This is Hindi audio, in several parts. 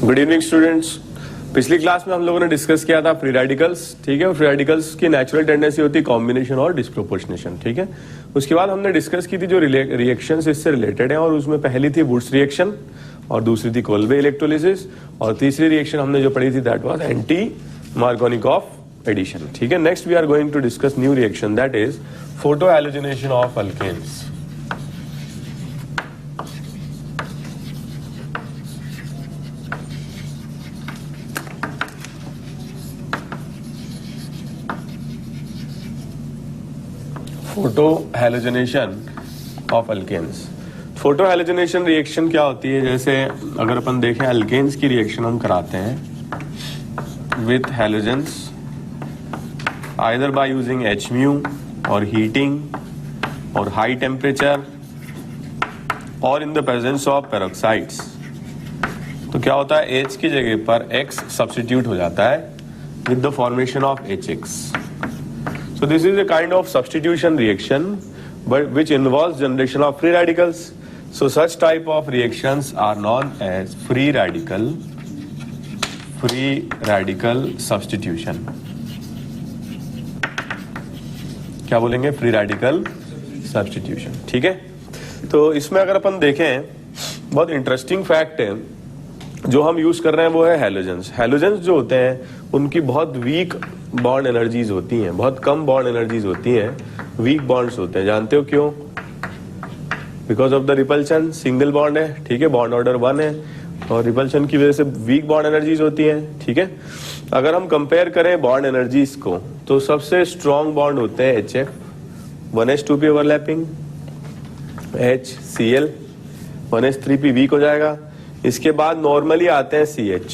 Good evening students. पिछली क्लास में हम लोगों ने डिस्कस किया था फ्री रेडिकल्स, ठीक है। फ्री रेडिकल्स की नेचुरल टेंडेंसी होती है कॉम्बिनेशन और डिस्प्रोपोर्शनेशन, ठीक है। उसके बाद हमने डिस्कस की थी जो रिएक्शंस इससे रिलेटेड हैं, और उसमें पहली थी वुड्स रिएक्शन और दूसरी थी कोल्बे इलेक्ट्रोलिसिस और तीसरी रिएक्शन हमने जो पढ़ी थी that was anti Markovnikov addition, ठीक है। Next we are going to discuss new reaction that is photo halogenation of alkanes. Photo halogenation of alkanes. Photo halogenation reaction क्या होती है? जैसे अगर अपन देखें अल्केन्स की रिएक्शन हम कराते हैं with halogens either by using HMu और हीटिंग और हाई टेम्परेचर और इन द प्रेजेंस ऑफ पेरोक्साइड्स, तो क्या होता है H की जगह पर X सब्स्टिट्यूट हो जाता है with the formation of HX. So this is a kind of substitution reaction, but which involves generation of free radicals. So such type of reactions are known as free radical substitution. क्या बोलेंगे? फ्री रेडिकल सब्स्टिट्यूशन, ठीक है। तो इसमें अगर अपन देखें बहुत इंटरेस्टिंग फैक्ट है जो हम यूज कर रहे हैं वो है हैलोजेंस। हैलोजेंस जो होते हैं उनकी बहुत वीक बॉन्ड एनर्जीज होती हैं, बहुत कम बॉन्ड एनर्जीज होती हैं, वीक बॉन्ड्स होते हैं। जानते हो क्यों? Because of the repulsion, single bond है, ठीक है, बॉन्ड ऑर्डर 1 है और रिपल्शन की वजह से वीक बॉन्ड एनर्जीज होती हैं, ठीक है। अगर हम कंपेयर करें बॉन्ड एनर्जीज को तो सबसे स्ट्रॉन्ग बॉन्ड होते हैं HF, 1s2p overlapping, HCl, 1s3p week हो जाएगा। इसके बाद नॉर्मली आते हैं CH,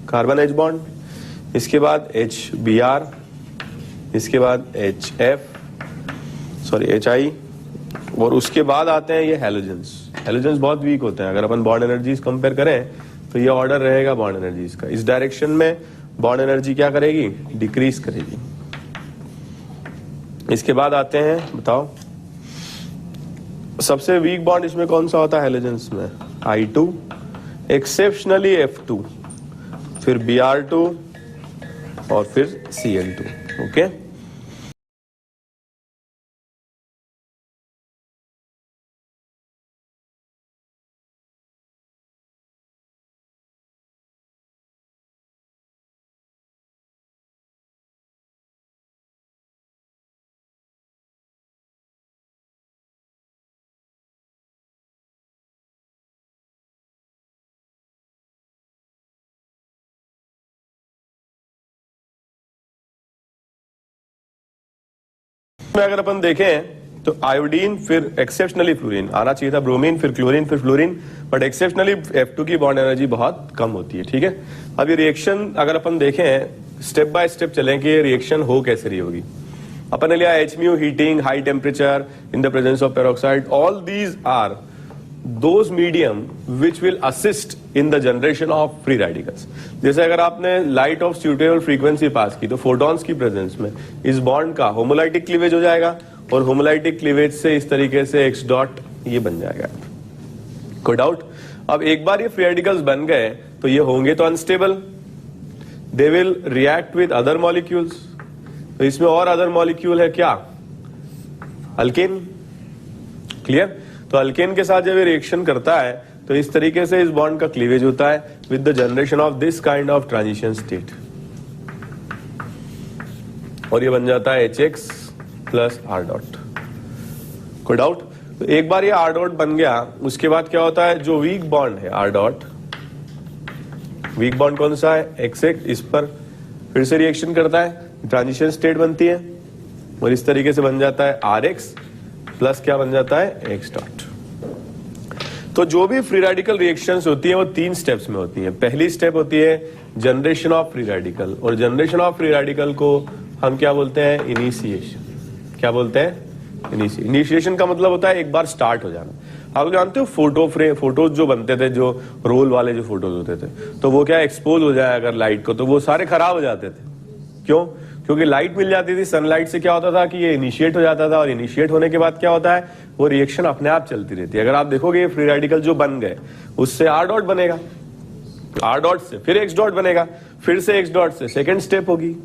कार्बन H बॉन्ड, इसके बाद HBr, इसके बाद HI और उसके बाद आते हैं ये हैलोजेंस। हैलोजेंस बहुत वीक होते हैं। अगर अपन बॉन्ड एनर्जीज कंपेयर करें तो ये ऑर्डर रहेगा बॉन्ड एनर्जीज का। इस डायरेक्शन में बॉन्ड एनर्जी क्या करेगी? डिक्रीज करेगी। इसके बाद आते हैं, बताओ सबसे वीक बॉन्ड इसमें कौन सा होता है हैलोजेंस में? I2, एक्सेप्शनली F2, फिर Br2 और फिर Cl2, ओके। में अगर अपन देखें तो आयोडीन फिर एक्सेप्शनली फ्लोरीन, आना चाहिए था ब्रोमीन फिर क्लोरीन फिर फ्लोरीन, बट एक्सेप्शनली F2 की बॉन्ड एनर्जी बहुत कम होती है, ठीक है। अब ये रिएक्शन अगर अपन देखें स्टेप बाय स्टेप चलें कि ये रिएक्शन हो कैसे रही होगी। अपन ने लिया HMu, heating, high temperature, in the presence of peroxide, all these are those medium which will assist in the generation of free radicals. जैसे अगर आपने लाइट ऑफ suitable frequency पास की तो फोटॉन्स की प्रेजेंस में इस बॉन्ड का होमोलाइटिक क्लीवेज हो जाएगा और होमोलाइटिक क्लीवेज से इस तरीके से X डॉट ये बन जाएगा। कोई डाउट? अब एक बार ये फ्री रेडिकल्स बन गए तो ये होंगे तो unstable, they will react with other molecules. तो इसमें और अदर मॉलिक्यूल है क्या? Alkane, clear. तो अल्केन के साथ जब ये रिएक्शन करता है तो इस तरीके से इस बॉन्ड का क्लीवेज होता है with the generation of this kind of transition state, और ये बन जाता है HX प्लस R डॉट। कोई डाउट? तो एक बार ये R डॉट बन गया उसके बाद क्या होता है? जो वीक बॉन्ड है R डॉट, वीक बॉन्ड कौन सा है? XX, इस पर फिर से रिएक्शन करता है, ट्रांजिशन स्टेट बनती है और इस तरीके से बन जाता है RX प्लस क्या बन जाता है? X dot. तो जो भी फ्री रेडिकल रिएक्शंस होती है वो 3 स्टेप्स में होती है। पहली स्टेप होती है जनरेशन ऑफ फ्री रेडिकल, और जनरेशन ऑफ फ्री रेडिकल को हम क्या बोलते हैं? इनिशिएशन। क्या बोलते हैं? इनिशिएशन का मतलब होता है एक बार स्टार्ट हो जाना। आप जानते हो फोटोज जो बनते थे, जो रोल वाले जो फोटोज होते थे, तो वो क्या एक्सपोज हो जाए अगर लाइट को तो वो सारे खराब हो जाते थे। क्यों? क्योंकि लाइट मिल जाती थी, सनलाइट से क्या होता था कि ये इनिशिएट हो जाता था, और इनिशिएट होने के बाद क्या होता है? वो रिएक्शन अपने आप चलती रहती है। अगर आप देखोगे फ्री रेडिकल जो बन गए उससे R डॉट बनेगा, आर डॉट से फिर एक्स डॉट बनेगा, फिर से एक्स डॉट से सेकेंड स्टेप होगी,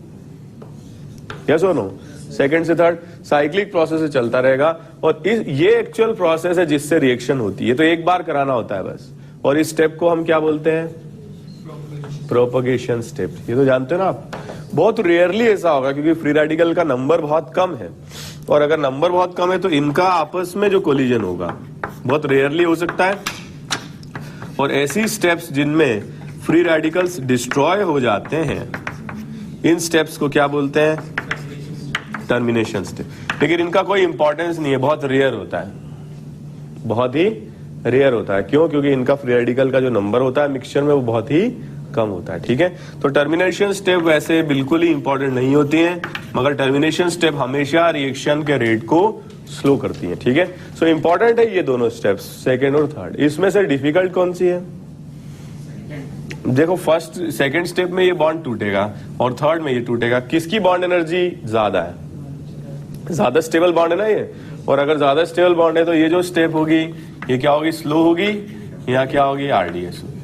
यस और नो, सेकेंड से थर्ड, साइक्लिक प्रोसेस से चलता रहेगा। और ये एक्चुअल प्रोसेस है जिससे रिएक्शन होती है, तो एक बार कराना होता है बस। और इस स्टेप को हम क्या बोलते हैं? Propagation step. ये तो जानते हो ना आप। बहुत रेयरली ऐसा होगा क्योंकि फ्री रेडिकल का नंबर बहुत कम है, और अगर नंबर बहुत कम है तो इनका आपस में जो कोलिजन होगा बहुत रेयरली हो सकता है। और ऐसी स्टेप्स जिनमें फ्री रेडिकल्स डिस्ट्रॉय हो जाते हैं, इन स्टेप्स को क्या बोलते हैं? Termination step. लेकिन इनका कोई इंपॉर्टेंस नहीं है, बहुत रेयर होता है, बहुत ही रेयर होता है। क्यों? क्योंकि इनका फ्री रेडिकल का जो नंबर होता है मिक्सचर में वो बहुत ही कम होता है। ठीक है, तो टर्मिनेशन स्टेप वैसे बिल्कुल ही इंपॉर्टेंट नहीं होती हैं, मगर टर्मिनेशन स्टेप हमेशा रिएक्शन के रेट को स्लो करती है। ठीक है, सो इंपॉर्टेंट है ये दोनों स्टेप्स, सेकेंड और थर्ड। इसमें से डिफिकल्ट कौन सी है? देखो, फर्स्ट सेकेंड स्टेप में ये बॉन्ड टूटेगा और थर्ड में ये टूटेगा। किसकी बॉन्ड एनर्जी ज्यादा है? ज्यादा स्टेबल बॉन्ड है ना ये, और अगर ज्यादा स्टेबल बॉन्ड है तो ये जो स्टेप होगी ये क्या होगी? स्लो होगी। यहाँ क्या होगी? आरडीएस होगी।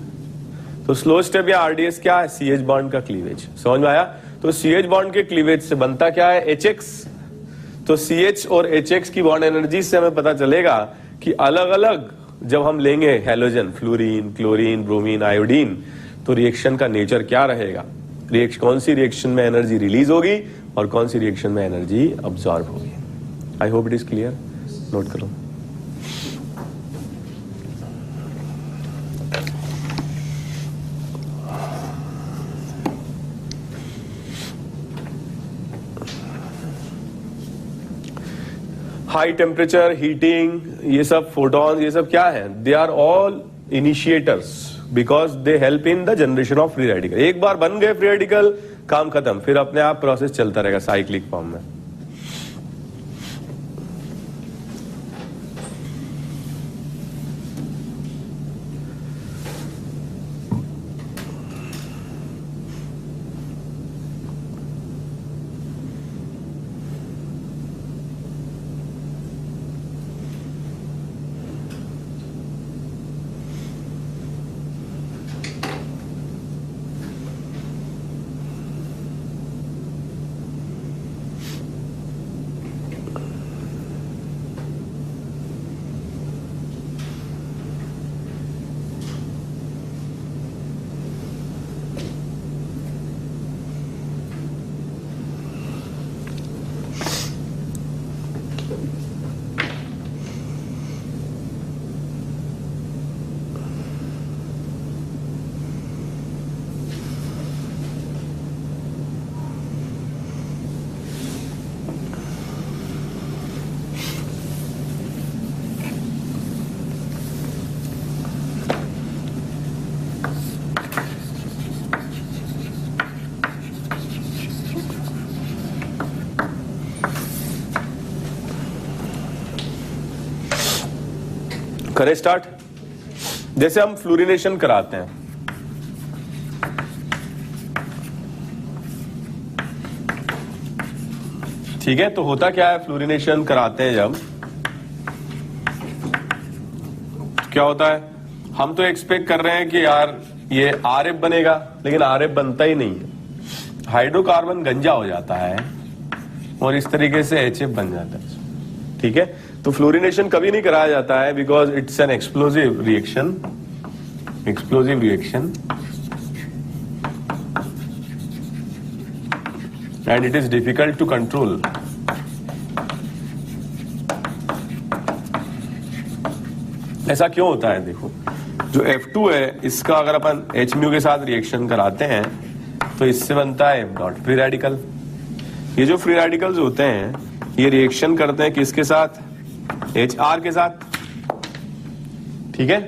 तो स्लो स्टेप या आरडीएस क्या है? सीएच बॉन्ड का क्लीवेज। समझ में आया? तो सीएच बॉन्ड के क्लीवेज से बनता क्या है? एचएक्स। तो सीएच और एचएक्स की बॉन्ड एनर्जी से हमें पता चलेगा कि अलग अलग जब हम लेंगे halogen, fluorine, chlorine, bromine, iodine, तो रिएक्शन का नेचर क्या रहेगा, कौन सी रिएक्शन में एनर्जी रिलीज होगी और कौन सी रिएक्शन में एनर्जी अब्सॉर्ब होगी। I hope it is clear. Note करो। हाई टेम्परेचर, हीटिंग, ये सब फोटॉन, ये सब क्या है? They are all initiators because they help in the generation of free radical. एक बार बन गए फ्री रेडिकल, काम खत्म, फिर अपने आप प्रोसेस चलता रहेगा साइक्लिक फॉर्म में। करें स्टार्ट। जैसे हम फ्लोरिनेशन कराते हैं, ठीक है, तो होता क्या है? फ्लोरिनेशन कराते हैं जब, क्या होता है? हम तो एक्सपेक्ट कर रहे हैं कि यार ये आरएफ बनेगा, लेकिन आरएफ बनता ही नहीं है। हाइड्रोकार्बन गंजा हो जाता है और इस तरीके से एचएफ बन जाता है। ठीक है, तो फ्लोरिनेशन कभी नहीं कराया जाता है because it's an explosive reaction, and it is difficult to control. ऐसा क्यों होता है? देखो, जो F2 है इसका अगर अपन H म्यू के साथ रिएक्शन कराते हैं तो इससे बनता है F डॉट फ्री रेडिकल। ये जो फ्री रेडिकल्स होते हैं ये रिएक्शन करते हैं किसके साथ? HR के साथ। ठीक है,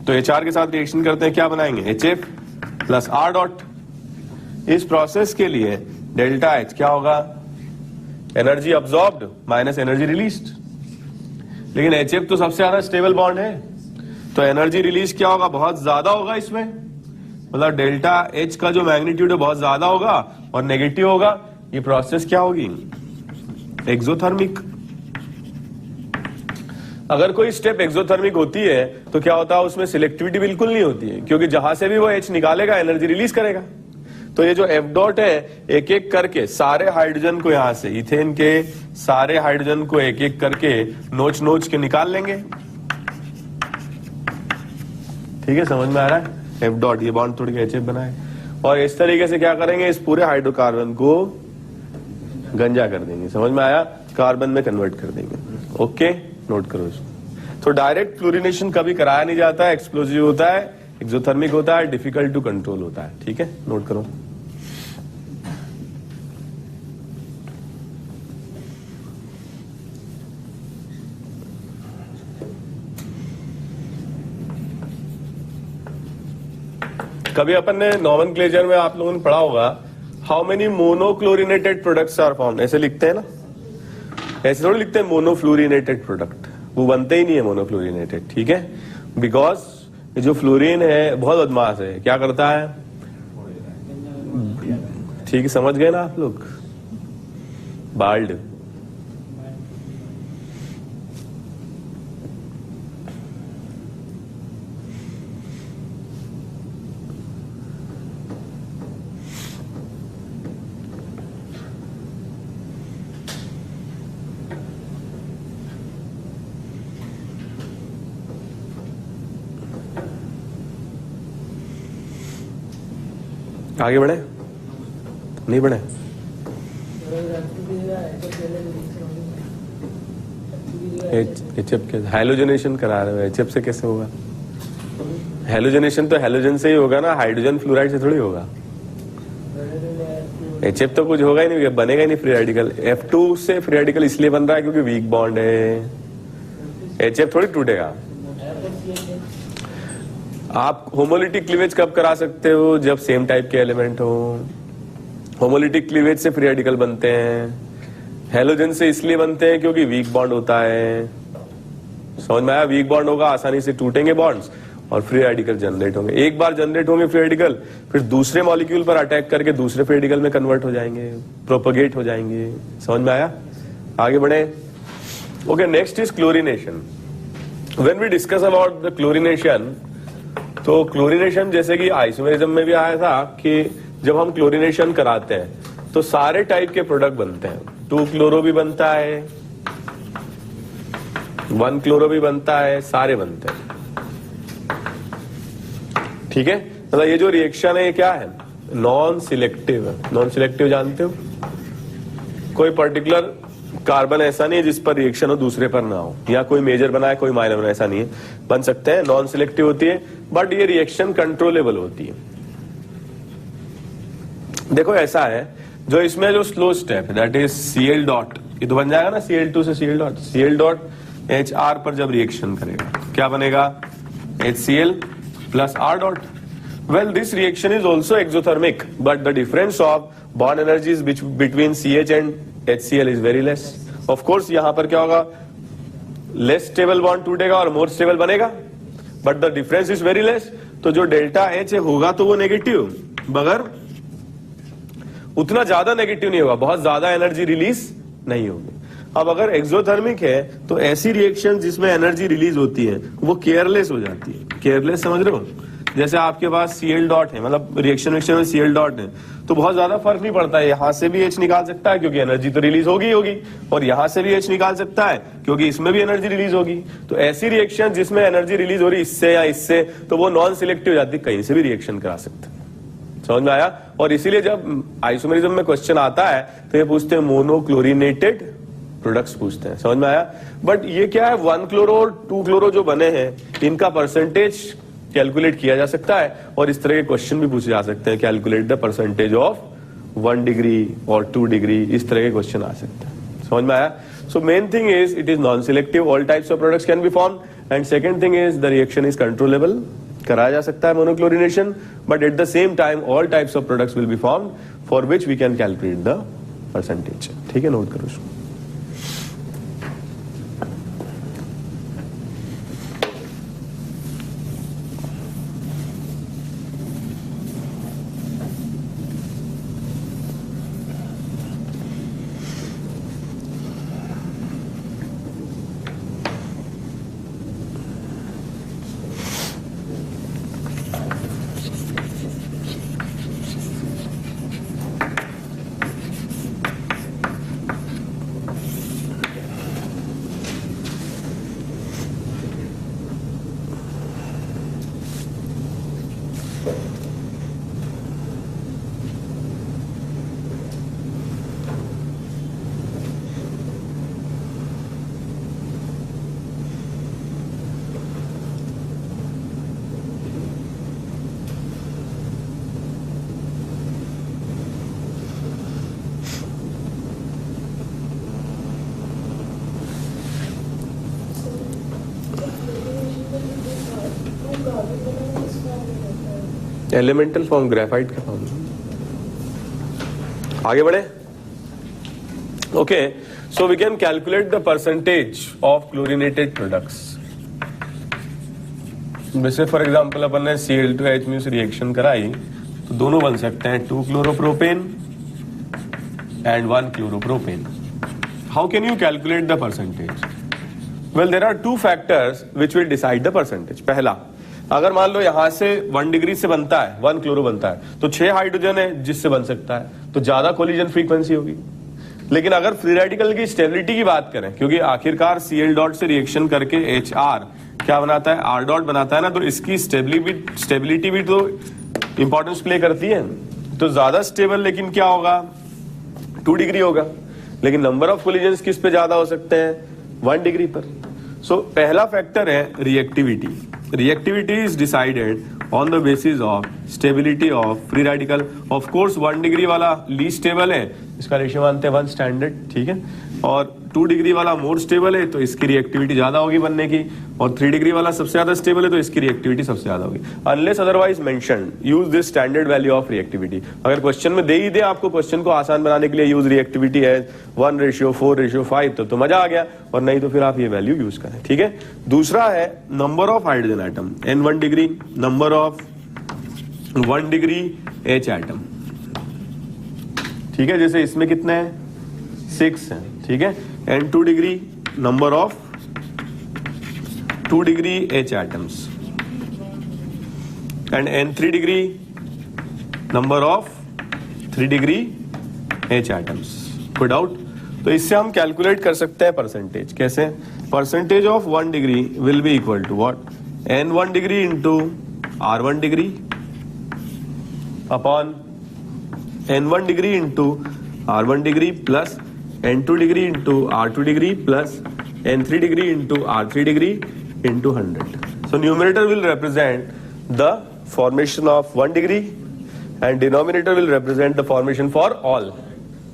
तो HR के साथ रिएक्शन करते हैं, क्या बनाएंगे? HF plus R dot. इस प्रोसेस के लिए डेल्टा H क्या होगा? Energy absorbed minus energy released. लेकिन HF तो सबसे ज्यादा स्टेबल बॉन्ड है, तो एनर्जी रिलीज क्या होगा? बहुत ज्यादा होगा इसमें, मतलब डेल्टा H का जो मैग्नीट्यूड है बहुत ज्यादा होगा और नेगेटिव होगा। ये प्रोसेस क्या होगी? एक्सोथर्मिक। अगर कोई स्टेप एक्सोथर्मिक होती है तो क्या होता है, उसमें सिलेक्टिविटी बिल्कुल नहीं होती है, क्योंकि जहां से भी वो H निकालेगा एनर्जी रिलीज करेगा। तो ये जो F डॉट है, एक एक करके सारे हाइड्रोजन को, यहां से इथेन के सारे हाइड्रोजन को एक एक करके नोच नोच के निकाल लेंगे। ठीक है, समझ में आ रहा है? F डॉट, ये बॉन्ड तोड़ के HF बनाए, और इस तरीके से क्या करेंगे, इस पूरे हाइड्रोकार्बन को गंजा कर देंगे। समझ में आया? कार्बन में कन्वर्ट कर देंगे। ओके, नोट करो इसको। तो डायरेक्ट फ्लोरिनेशन कभी कराया नहीं जाता है, एक्सप्लोजिव होता है, एक्सोथर्मिक होता है, डिफिकल्ट टू कंट्रोल होता है। ठीक है, नोट करो। कभी अपन ने नॉमेनक्लेचर में आप लोगों ने पढ़ा होगा, how many monochlorinated products are formed, ऐसे लिखते हैं ना, ऐसे थोड़ी लिखते हैं मोनोफ्लोरिनेटेड प्रोडक्ट, वो बनते ही नहीं है मोनोफ्लोरिनेटेड। ठीक है, बिकॉज जो फ्लोरीन है बहुत बदमाश है, क्या करता है, ठीक है, समझ गए ना आप लोग, बाल्ड। आगे बढ़े, नहीं बढ़े? HF के हाइलोजनेशन करा रहे हो, HF से कैसे होगा? हाइलोजनेशन तो हाइलोजन से ही होगा ना, हाइड्रोजन फ्लोराइड से थोड़ी होगा। HF तो कुछ होगा ही नहीं, बनेगा ही नहीं फ्री रेडिकल। F2 से फ्री रेडिकल इसलिए बन रहा है क्योंकि वीक बॉन्ड है, HF थोड़ी टूटेगा। आप होमोलिटिक क्लीवेज कब करा सकते हो, जब सेम टाइप के एलिमेंट हो। होमोलिटिक क्लीवेज से फ्री रेडिकल बनते हैं, हैलोजन से इसलिए बनते हैं क्योंकि वीक बॉन्ड होता है। समझ में आया? वीक बॉन्ड होगा, आसानी से टूटेंगे बॉन्ड्स और फ्री रेडिकल जनरेट होंगे। एक बार जनरेट होंगे फ्री रेडिकल, फिर दूसरे मॉलिक्यूल पर अटैक करके दूसरे फ्री रेडिकल में कन्वर्ट हो जाएंगे, प्रोपगेट हो जाएंगे। समझ में आया? आगे बढ़े। Okay, next is chlorination. When we discuss about the chlorination, तो क्लोरिनेशन जैसे कि आइसोमेरिज्म में भी आया था कि जब हम क्लोरिनेशन कराते हैं तो सारे टाइप के प्रोडक्ट बनते हैं। 2 क्लोरो भी बनता है, 1 क्लोरो भी बनता है, सारे बनते हैं। ठीक है, मतलब ये जो रिएक्शन है ये क्या है, नॉन सिलेक्टिव। नॉन सिलेक्टिव जानते हो, कोई पर्टिकुलर कार्बन ऐसा नहीं है जिस पर रिएक्शन हो दूसरे पर ना हो, या कोई मेजर बनाए कोई माइनर बनाए, ऐसा नहीं है, बन सकते हैं। नॉन सिलेक्टिव होती है, बट ये रिएक्शन कंट्रोलेबल होती है। देखो ऐसा है, जो इसमें जो स्लो स्टेप है दैट इज Cl डॉट, ये तो बन जाएगा ना Cl2 से Cl dot. Cl dot HR पर जब रिएक्शन करेगा क्या बनेगा, HCl plus R dot. Well, this reaction is also exothermic, but the difference of bond energies between CH and HCl is very less. Of course यहां पर क्या होगा, लेस स्टेबल बॉन्ड टूटेगा और मोर स्टेबल बनेगा, but the difference is very less. तो जो डेल्टा H होगा तो वो नेगेटिव, मगर उतना ज्यादा नेगेटिव नहीं होगा, बहुत ज्यादा एनर्जी रिलीज नहीं होगी। अब अगर एक्सोथर्मिक है तो ऐसी रिएक्शन जिसमें एनर्जी रिलीज होती है वो केयरलेस हो जाती है। केयरलेस समझ रहे हो, जैसे आपके पास Cl डॉट है, मतलब रिएक्शन में Cl डॉट है, तो बहुत ज्यादा फर्क नहीं पड़ता है, यहां से भी H निकाल सकता है क्योंकि एनर्जी तो रिलीज होगी होगी, और यहां से भी H निकाल सकता है क्योंकि इसमें भी एनर्जी रिलीज होगी। तो ऐसी रिएक्शन जिसमें एनर्जी रिलीज हो रही इससे या इससे, तो वो नॉन सिलेक्टिव हो जाती है, कहीं से भी रिएक्शन करा सकते हैं। समझ में आया? और इसीलिए जब आइसोमेरिज्म में क्वेश्चन आता है तो ये पूछते हैं मोनोक्लोरिनेटेड प्रोडक्ट्स पूछते हैं। समझ में आया? बट ये क्या है, 1 क्लोरो और 2 क्लोरो जो बने हैं इनका परसेंटेज कैलकुलेट किया जा सकता है, और इस तरह के क्वेश्चन भी पूछे जा सकते हैं, calculate the percentage of 1 degree और 2 डिग्री, इस तरह के क्वेश्चन आ सकते हैं। समझ में आया? So main thing is it is non selective, all types of products can be form, and second thing is the reaction is controllable, कराया जा सकता है monochlorination, but at the same time all types of products will be formed for which we can calculate the percentage. ठीक है, नोट करो इसको। एलिमेंटल फॉर्म ग्रेफाइट का फॉर्म। आगे बढ़े। Okay, so we can calculate the percentage of chlorinated products. जैसे फॉर एग्जांपल अपन ने Cl2H से रिएक्शन कराई तो दोनों बन सकते हैं 2 chloropropane and 1 chloropropane. How can you calculate the percentage? Well, there are 2 factors which will decide the percentage. पहला, अगर मान लो यहां से 1 डिग्री से बनता है 1 क्लोरो बनता है तो 6 हाइड्रोजन है जिससे बन सकता है, तो ज्यादा कोलिजन फ्रीक्वेंसी होगी। लेकिन अगर फ्री रेडिकल की स्टेबिलिटी की बात करें, क्योंकि आखिरकार Cl डॉट से रिएक्शन करके HR क्या बनाता है, R डॉट बनाता है ना, तो इसकी स्टेबिलिटी भी तो इंपॉर्टेंस प्ले करती है। तो ज्यादा स्टेबल लेकिन क्या होगा, 2 डिग्री होगा। लेकिन नंबर ऑफ कोलिजन्स किस पे ज्यादा हो सकते हैं, 1 डिग्री पर। सो पहला फैक्टर है reactivity. Reactivity is decided on the basis of stability of free radical. Of course 1 degree वाला लीस्ट स्टेबल है, इसका रेशियो मानते हैं 1 स्टैंडर्ड, ठीक है। और 2 डिग्री वाला मोर स्टेबल है तो इसकी रिएक्टिविटी ज्यादा होगी बनने की, और 3 डिग्री वाला सबसे ज्यादा स्टेबल है तो इसकी रिएक्टिविटी सबसे ज्यादा होगी। Unless otherwise mention, use this standard value of reactivity. अगर क्वेश्चन में दे ही दे आपको क्वेश्चन को आसान बनाने के लिए यूज रिएक्टिविटी एज 1:4:5 तो मजा आ गया, और नहीं तो फिर आप ये वैल्यू यूज करें, ठीक है। दूसरा है number of hydrogen atom, N1 degree, number of 1 degree H atom, ठीक है। जैसे इसमें कितने हैं, 6 हैं, ठीक है। N2 degree, number of 2 degree H atoms, and N3 degree, number of 3 degree H atoms. कोई डाउट? तो इससे हम कैलकुलेट कर सकते हैं परसेंटेज। कैसे? Percentage of 1 degree will be equal to what, N1 degree into R1 degree upon N1 degree into R1 degree plus N2 degree into R2 degree plus N3 degree into R3 degree into 100। So numerator will represent the formation of 1 degree and denominator will represent the formation for all.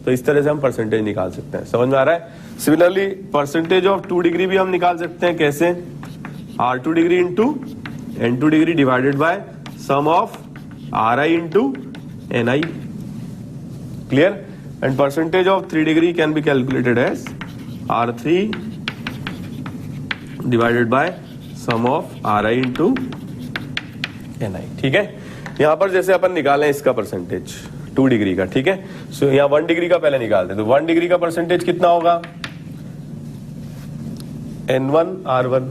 तो इस तरह से हम परसेंटेज निकाल सकते हैं। समझ में आ रहा है? सिमिलरली परसेंटेज ऑफ 2 डिग्री भी हम निकाल सकते हैं। कैसे? R2 degree into N2 degree divided by sum of Ri into Ni। Clear? And percentage of 3 degree can be calculated as R3 divided by sum of Ri into Ni, ठीक है। यहां पर जैसे अपन निकालें इसका परसेंटेज 2 डिग्री का, ठीक है। सो यहां 1 डिग्री का पहले निकालते हैं, तो 1 डिग्री का परसेंटेज कितना होगा, N1 R1,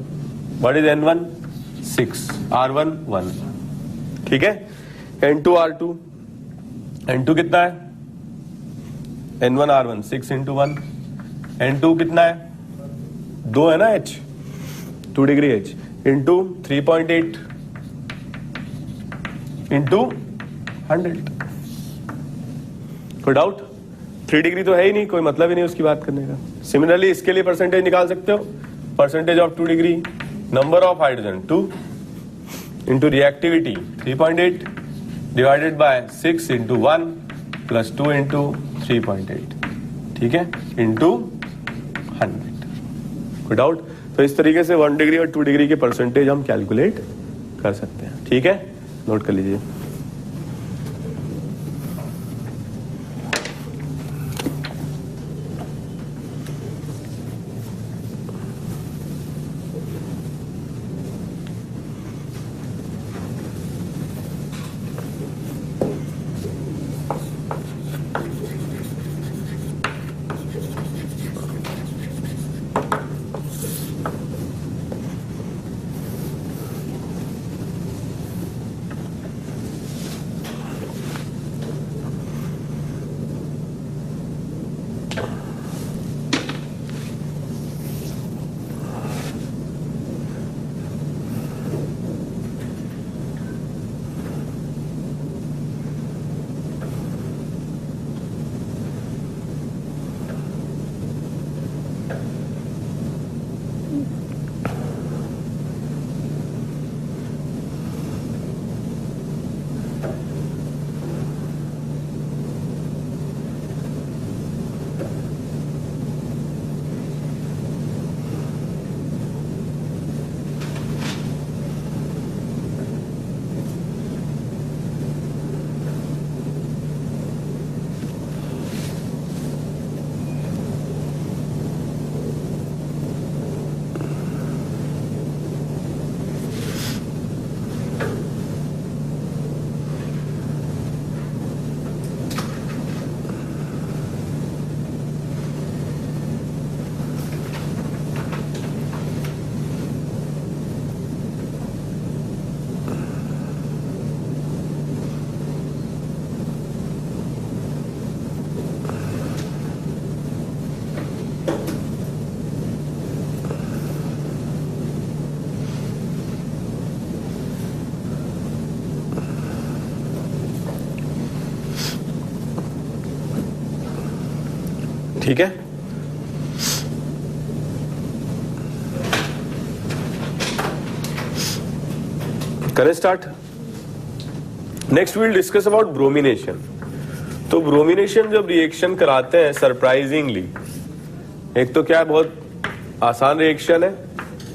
what is N1, 6, R1 1, ठीक है। N2 R2, N2 कितना है, N1 R1 6 इंटू 1, N2 कितना है, 2 है ना H, 2 degree H into 3.8 into 100। कोई डाउट? 3 डिग्री तो है ही नहीं, कोई मतलब ही नहीं उसकी बात करने का। सिमिलरली इसके लिए परसेंटेज निकाल सकते हो। Percentage of 2 degree, number of hydrogen 2 into reactivity 3.8 divided by 6 into 1 plus 2 into 3.8, ठीक है, इंटू 100। कोई डाउट? तो इस तरीके से 1 डिग्री और 2 डिग्री के परसेंटेज हम कैलकुलेट कर सकते हैं, ठीक है। नोट कर लीजिए। ठीक है। करें start. Next we'll discuss about bromination. तो ब्रोमिनेशन जब रिएक्शन कराते हैं सरप्राइजिंगली, एक तो क्या बहुत आसान रिएक्शन है,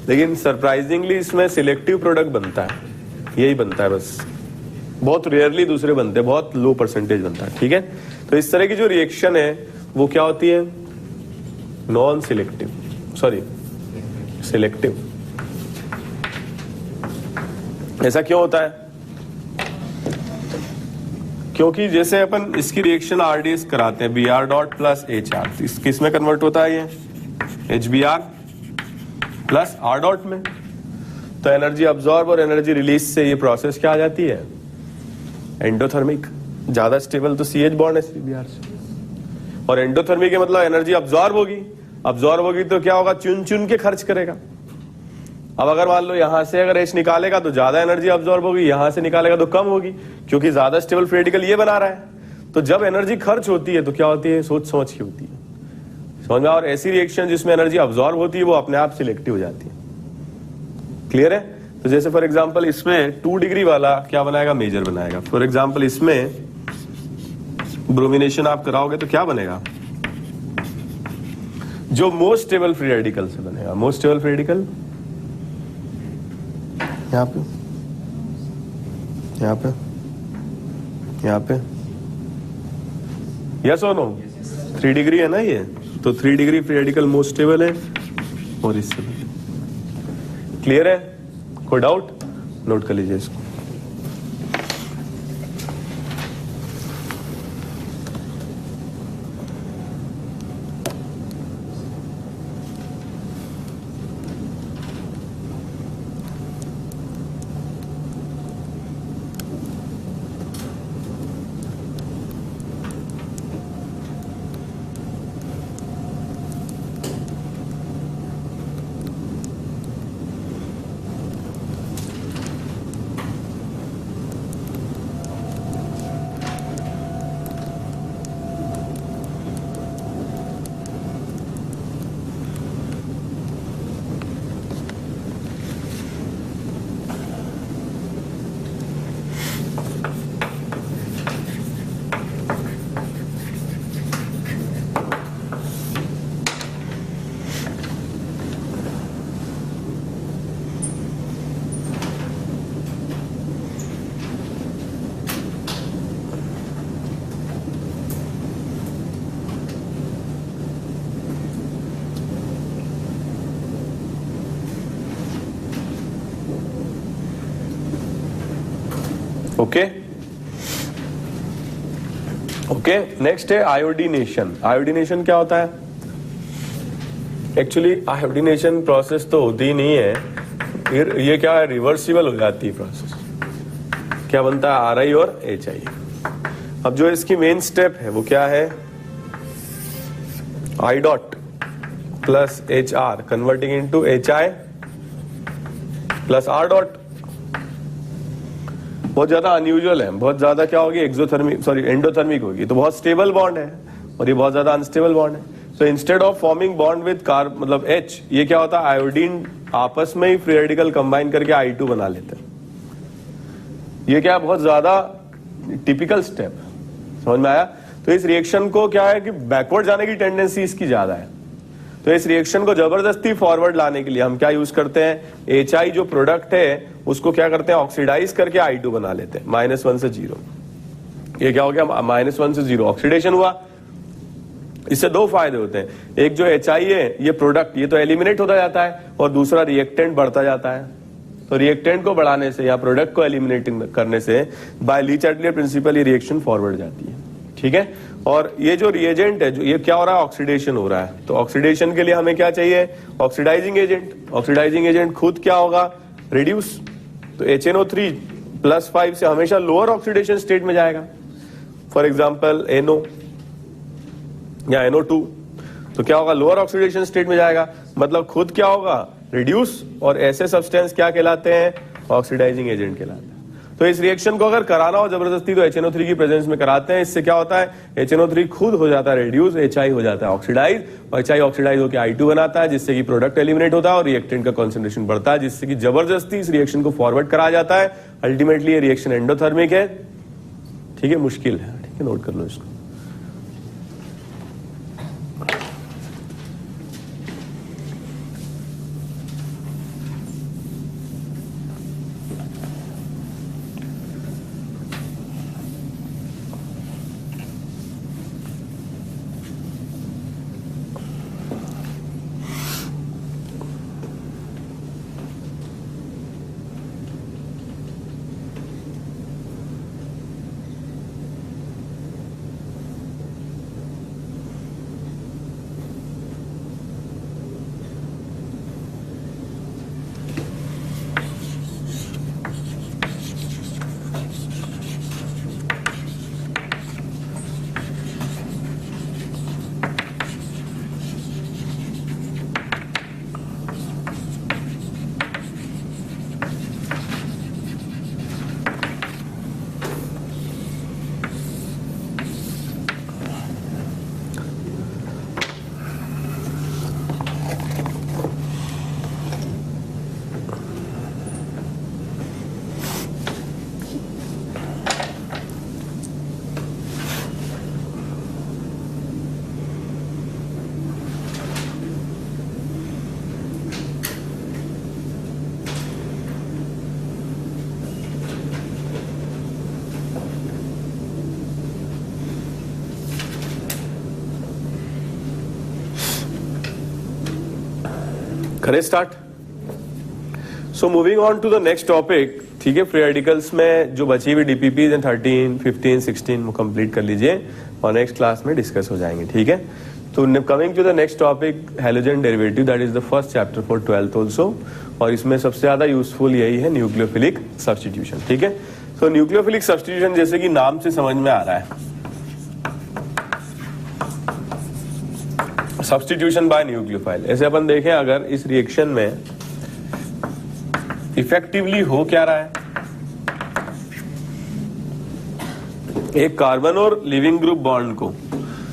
लेकिन सरप्राइजिंगली इसमें सिलेक्टिव प्रोडक्ट बनता है, यही बनता है बस, बहुत रेयरली दूसरे बनते हैं, बहुत लो परसेंटेज बनता है। ठीक है, तो इस तरह की जो रिएक्शन है वो क्या होती है, नॉन सिलेक्टिव, सॉरी सिलेक्टिव। ऐसा क्यों होता है? क्योंकि जैसे अपन इसकी रिएक्शन आरडीएस कराते हैं, B R dot plus H R, किस में कन्वर्ट होता है ये, H B R plus R dot में। तो एनर्जी अब्सॉर्ब और एनर्जी रिलीज से ये प्रोसेस क्या आ जाती है, एंडोथर्मिक। ज्यादा स्टेबल तो सी एच बॉन्ड है सीबीआर से, और एंडोथर्मिक के मतलब एनर्जी अब्सॉर्ब होगी। अब्सॉर्ब होगी तो क्या होगा, चुन चुन के खर्च करेगा। अब अगर मान लो यहां से अगर एच निकालेगा तो ज्यादा एनर्जी अब्सॉर्ब होगी, यहां से निकालेगा तो कम होगी, क्योंकि ज्यादा स्टेबल फ्री रेडिकल ये बना रहा है। तो जब एनर्जी खर्च होती है तो क्या होती है, सोच समझ की होती है, समझ में। और ऐसी रिएक्शन जिसमें एनर्जी अब्सॉर्ब होती है वो अपने आप सिलेक्टिव हो जाती है। क्लियर है? तो जैसे फॉर एग्जांपल इसमें 2 डिग्री वाला क्या बनाएगा, मेजर बनाएगा। फॉर एग्जांपल इसमें ब्रोमिनेशन आप कराओगे तो क्या बनेगा, जो मोस्ट स्टेबल फ्री रेडिकल से बनेगा। मोस्ट स्टेबल फ्री रेडिकल यहां पे, यहां पे, यहां पे, यस और नो, 3 डिग्री है ना ये, तो 3 degree free radical most stable है और इससे। क्लियर है? कोई डाउट? नोट कर लीजिए इसको। ओके ओके, नेक्स्ट है आयोडीनेशन। आयोडीनेशन क्या होता है? एक्चुअली आयोडीनेशन प्रोसेस तो होती ही नहीं है, फिर ये क्या है, रिवर्सिबल हो जाती है प्रोसेस। क्या बनता है, आर आई और एच आई। अब जो इसकी मेन स्टेप है वो क्या है, I dot plus H are converting into H I plus R dot. बहुत ज्यादा अनयूजुअल है, बहुत ज्यादा क्या होगी, एक्सोथर्मिक, सॉरी एंडोथर्मिक होगी, तो बहुत स्टेबल बॉन्ड है, और ये बहुत ज्यादा अनस्टेबल बॉन्ड है। So instead of forming bond with carb मतलब H, ये क्या होता है, आयोडीन आपस में ही फ्री रेडिकल कंबाइन करके I2 बना लेते हैं। ये क्या बहुत ज्यादा टिपिकल स्टेप, समझ में आया? तो इस रिएक्शन को क्या है कि बैकवर्ड जाने की टेंडेंसी इसकी ज्यादा है। तो इस रिएक्शन को जबरदस्ती फॉरवर्ड लाने के लिए हम क्या यूज करते हैं, HI जो प्रोडक्ट है उसको क्या करते हैं, ऑक्सीडाइज करके I2 बना लेते हैं, -1 से 0। ये क्या हो गया, -1 से 0 ऑक्सीडेशन हुआ। इससे 2 फायदे होते हैं, एक जो HI है ये प्रोडक्ट ये तो एलिमिनेट होता जाता है, और दूसरा रिएक्टेंट बढ़ता जाता है। तो रिएक्टेंट को बढ़ाने से या प्रोडक्ट को एलिमिनेटिंग करने से बाय ली-चाटलियर प्रिंसिपल ये रिएक्शन फॉरवर्ड जाती है। ठीक है, और ये जो रिएजेंट है, जो ये क्या हो रहा है, ऑक्सीडेशन हो रहा है। तो ऑक्सीडेशन के लिए हमें क्या चाहिए, ऑक्सीडाइजिंग एजेंट। ऑक्सीडाइजिंग एजेंट खुद क्या होगा, रिड्यूस। तो HNO3 +5 से हमेशा लोअर ऑक्सीडेशन स्टेट में जाएगा, फॉर एग्जांपल NO या NO2। तो क्या होगा, लोअर ऑक्सीडेशन स्टेट में जाएगा, मतलब खुद क्या होगा, रिड्यूस। और ऐसे सब्सटेंस क्या कहलाते हैं, ऑक्सीडाइजिंग एजेंट कहलाते हैं। तो इस रिएक्शन को अगर कराना हो जबरदस्ती तो HNO3 की प्रेजेंस में कराते हैं। इससे क्या होता है, HNO3 खुद हो जाता है रेड्यूस, HI हो जाता है ऑक्सीडाइज, और HI ऑक्सीडाइज होकर I2 बनाता है, जिससे कि प्रोडक्ट एलिमिनेट होता है और रिएक्टेंट का कॉन्सेंट्रेशन बढ़ता है, जिससे कि जबरदस्ती इस रिएक्शन को फॉरवर्ड कराया जाता है। अल्टीमेटली ये रिएक्शन एंडोथर्मिक है, ठीक है, मुश्किल है, ठीक है, नोट कर लो इसको। करें start. So moving on to the next topic, ठीक है। फ्री रेडिकल्स में जो बची हुई डीपीपी 13, 15, 16 वो कंप्लीट कर लीजिए और नेक्स्ट क्लास में डिस्कस हो जाएंगे, ठीक है। तो coming to the next topic, halogen derivative, that is the first chapter for 12th also, और इसमें सबसे ज्यादा यूजफुल यही है न्यूक्लियोफिलिक सब्स्टिट्यूशन, ठीक है। तो न्यूक्लियोफिलिक सब्स्टिट्यूशन जैसे कि नाम से समझ में आ रहा है, सब्स्टिट्यूशन बाय न्यूक्लियोफाइल। ऐसे अपन देखें अगर इस रिएक्शन में इफेक्टिवली हो क्या रहा है, एक कार्बन और लिविंग ग्रुप बॉन्ड को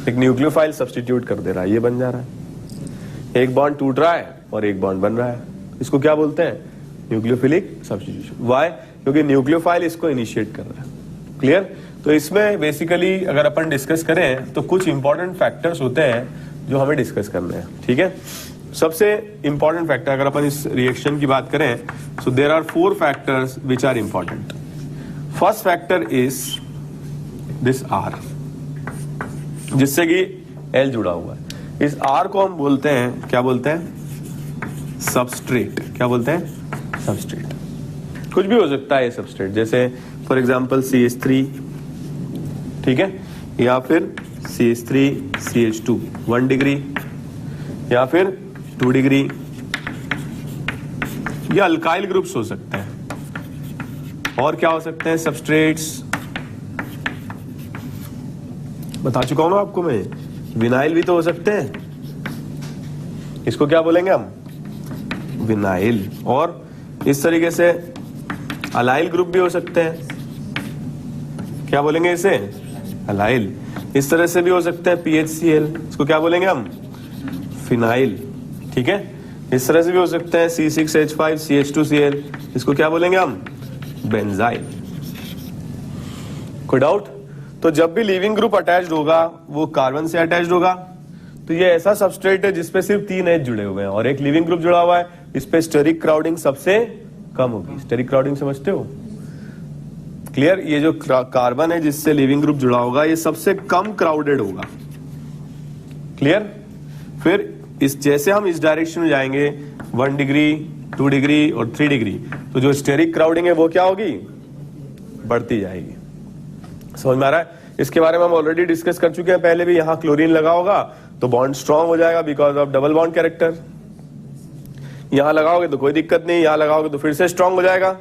एक न्यूक्लियोफाइल सब्स्टिट्यूट कर दे रहा है, ये बन जा रहा है। एक बॉन्ड टूट रहा है और एक बॉन्ड बन रहा है, इसको क्या बोलते हैं, न्यूक्लियोफिलिक सब्स्टिट्यूशन। व्हाई, क्योंकि न्यूक्लियोफाइल इसको इनिशिएट कर रहा है। क्लियर। तो इसमें बेसिकली अगर अपन डिस्कस करें तो कुछ इंपॉर्टेंट फैक्टर्स होते हैं जो हमें डिस्कस करने हैं, ठीक है। सबसे इंपॉर्टेंट फैक्टर अगर अपन इस रिएक्शन की बात करें, so there are 4 factors which are important. First factor is this R, जिससे कि L जुड़ा हुआ है। इस R को हम बोलते हैं, क्या बोलते हैं, सबस्ट्रेट। क्या बोलते हैं, सबस्ट्रेट। कुछ भी हो सकता है ये सबस्ट्रेट, जैसे फॉर एग्जांपल CH3, ठीक है, या फिर CH3 CH2 1 डिग्री, या फिर 2 डिग्री, ये अल्काइल ग्रुप्स हो सकते हैं। और क्या हो सकते हैं सबस्ट्रेट्स, बता चुका हूं ना आपको मैं, विनाइल भी तो हो सकते हैं, इसको क्या बोलेंगे हम, विनाइल। और इस तरीके से अलाइल ग्रुप भी हो सकते हैं, क्या बोलेंगे इसे, अलाइल। इस तरह से भी हो सकता है PHCl, इसको क्या बोलेंगे हम, फिनाइल, ठीक है। इस तरह से भी हो सकता है C6H5 CH2Cl, इसको क्या बोलेंगे हम, बेंजाइल। कोई डाउट। तो जब भी लिविंग ग्रुप अटैच्ड होगा वो कार्बन से अटैच्ड होगा, तो ये ऐसा सबस्ट्रेट है जिसपे सिर्फ 3 H जुड़े हुए हैं और एक लिविंग ग्रुप जुड़ा हुआ है, इस पे स्टेरिक क्राउडिंग सबसे कम होगी। स्टेरिक क्राउडिंग समझते हो, क्लियर। ये जो कार्बन है जिससे लिविंग ग्रुप जुड़ा होगा ये सबसे कम क्राउडेड होगा, क्लियर। फिर इस जैसे हम इस डायरेक्शन में जाएंगे 1 डिग्री 2 डिग्री और 3 डिग्री, तो जो स्टेरिक क्राउडिंग है वो क्या होगी, बढ़ती जाएगी। समझ में आ रहा है। इसके बारे में हम ऑलरेडी डिस्कस कर चुके हैं पहले भी। यहां क्लोरीन लगा होगा तो बॉन्ड स्ट्रांग हो जाएगा because of double bond character. यहां लगाओगे तो कोई दिक्कत नहीं, यहां लगाओगे तो फिर से स्ट्रांग हो जाएगा।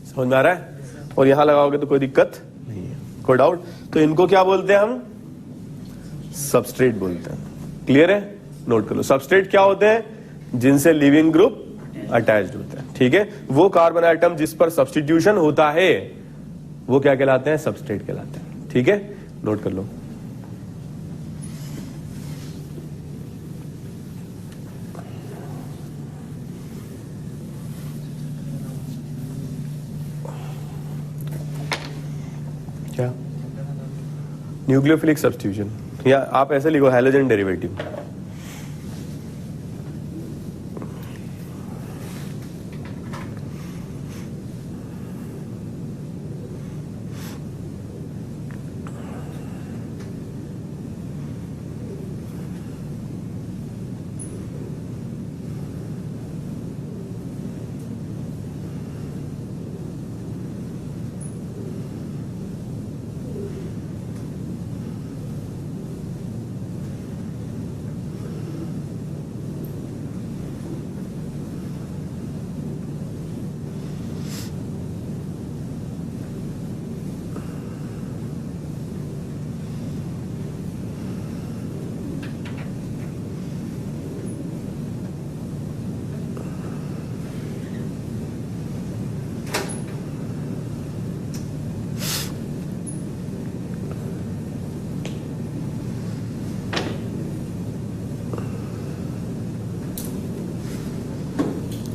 समझ में आ रहा है। और यहां लगाओगे तो कोई दिक्कत नहीं है। कोई डाउट। तो इनको क्या बोलते हैं हम, सबस्ट्रेट बोलते हैं। क्लियर है, नोट कर लो। सबस्ट्रेट क्या होते हैं, जिनसे लिविंग ग्रुप अटैच्ड होते हैं, ठीक है। वो कार्बन आइटम जिस पर सब्स्टिट्यूशन होता है वो क्या कहलाते हैं, सबस्ट्रेट कहलाते हैं, ठीक है, नोट कर लो। क्या न्यूक्लियोफिलिक सब्स्टिट्यूशन, या आप ऐसे लिखो हैलोजन डेरिवेटिव।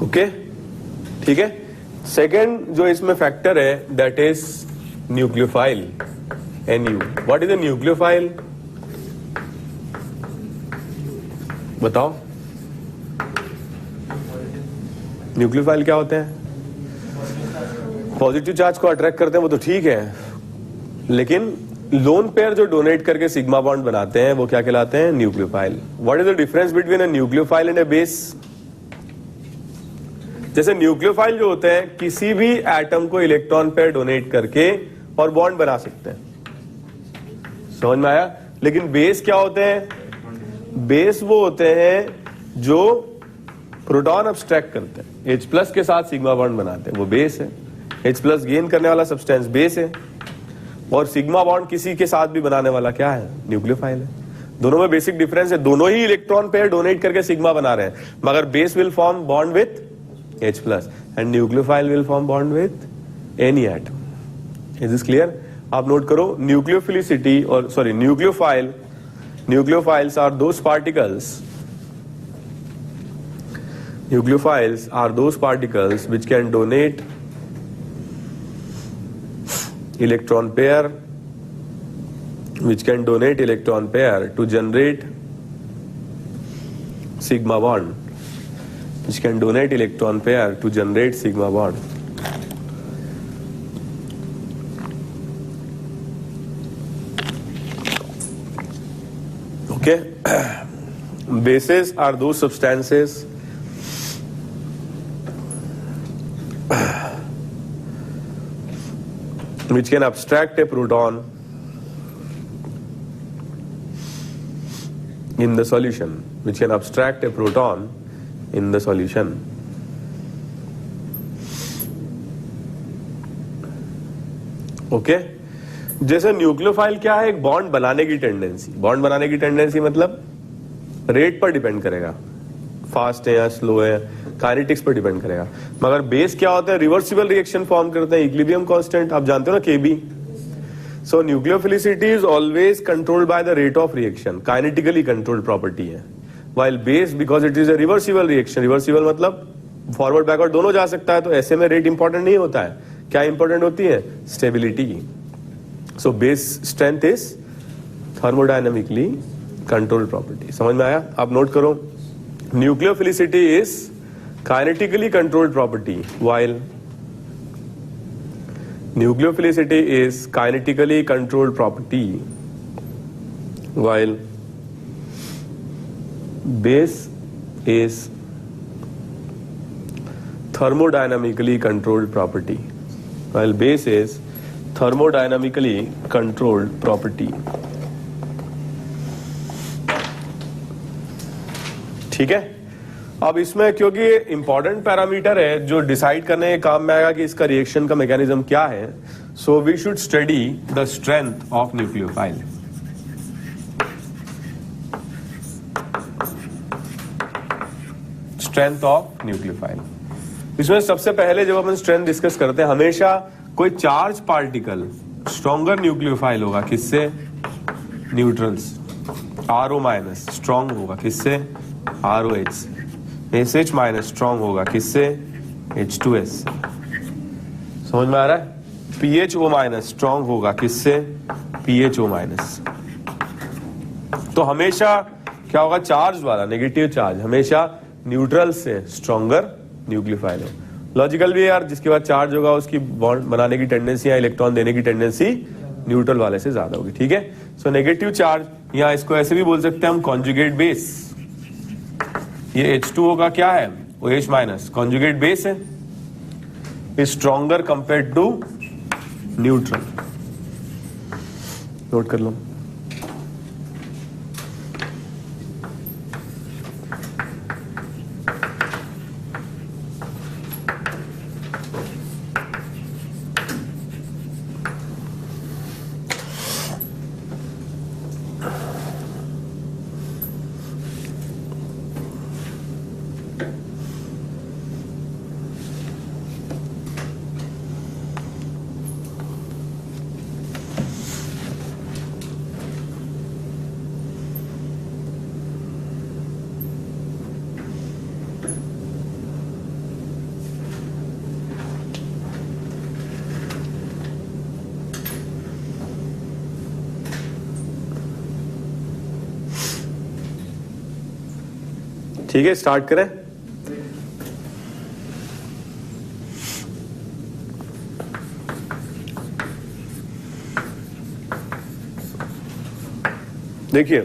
ओके, ठीक है। सेकेंड जो इसमें फैक्टर है that is nucleophile, NU। What is a nucleophile, बताओ। न्यूक्लियोफाइल क्या होते हैं, पॉजिटिव चार्ज को अट्रैक्ट करते हैं, वो तो ठीक है, लेकिन लोन पेयर जो डोनेट करके सिग्मा बॉन्ड बनाते हैं वो क्या कहलाते हैं, nucleophile. What is the difference between a nucleophile and a base. जैसे न्यूक्लियोफाइल जो होते हैं किसी भी एटम को इलेक्ट्रॉन पेयर डोनेट करके और बॉन्ड बना सकते हैं, समझ में आया। लेकिन बेस क्या होते हैं, बेस वो होते हैं जो प्रोटॉन अब्स्ट्रैक्ट करते हैं, H+ के साथ सिग्मा बॉन्ड बनाते हैं, वो बेस है। H+ गेन करने वाला सब्सटेंस बेस है, और सिग्मा बॉन्ड किसी के साथ भी बनाने वाला क्या है, न्यूक्लियोफाइल है। दोनों में बेसिक डिफरेंस है, दोनों ही इलेक्ट्रॉन पेयर डोनेट करके सिग्मा बना रहे हैं, मगर base will form bond with H+ and nucleophile will form bond with any atom. Is this clear? आप नोट करो, न्यूक्लियोफिलिसिटी और sorry nucleophile, nucleophiles are those particles, nucleophiles are those particles which can donate electron pair, which can donate electron pair to generate sigma bond, which can donate electron pair to generate sigma bond. Okay. Bases are those substances which can abstract a proton in the solution, which can abstract a proton in the solution. Okay, जैसे न्यूक्लियोफाइल क्या है, एक बॉन्ड बनाने की टेंडेंसी। बॉन्ड बनाने की टेंडेंसी मतलब रेट पर डिपेंड करेगा, फास्ट है या स्लो है, काइनेटिक्स पर डिपेंड करेगा। मगर बेस क्या होता है, रिवर्सिबल रिएक्शन फॉर्म करते हैं, इक्विलिब्रियम कांस्टेंट आप जानते हो ना, KB। So nucleophilicity is always controlled by the rate of reaction, kinetically controlled property है। While base because it is a reversible reaction, reversible मतलब फॉरवर्ड बैकवर्ड दोनों जा सकता है, तो ऐसे में रेट इंपॉर्टेंट नहीं होता है। क्या इंपॉर्टेंट होती है, stability. So base strength is thermodynamically controlled property. समझ में आया, आप नोट करो, nucleophilicity is kinetically controlled property, while nucleophilicity is kinetically controlled property, while base is thermodynamically controlled property, while base is thermodynamically controlled property. ठीक है। अब इसमें क्योंकि इंपॉर्टेंट पैरामीटर है जो डिसाइड करने के काम में आएगा कि इसका रिएक्शन का मैकेनिज्म क्या है, so we should study the strength of nucleophile. Strength of nucleophile इसमें सबसे पहले जब अपन स्ट्रेंथ डिस्कस करते हैं, हमेशा कोई चार्ज पार्टिकल स्ट्रॉन्गर न्यूक्लियोफाइल होगा किससे? न्यूट्रल्स। RO माइनस स्ट्रॉन्ग होगा किससे? ROH से। SH माइनस स्ट्रॉन्ग होगा किससे? H2S से। समझ में आ रहा है? PHO माइनस स्ट्रॉन्ग होगा किससे? PHO minus. तो हमेशा क्या होगा? चार्ज वाला, नेगेटिव चार्ज हमेशा न्यूट्रल से स्ट्रॉन्गर न्यूक्लियोफाइल हो। लॉजिकल भी है यार, जिसके बाद चार्ज होगा उसकी बॉन्ड बनाने की टेंडेंसी या इलेक्ट्रॉन देने की टेंडेंसी न्यूट्रल वाले से ज्यादा होगी। ठीक है, सो नेगेटिव चार्ज, या इसको ऐसे भी बोल सकते हैं हम कॉन्जुगेट बेस। ये H2O का क्या है? OH माइनस कॉन्जुगेट बेस है, is stronger compared to neutral. Note कर लो। ठीक है, स्टार्ट करें। देखिए,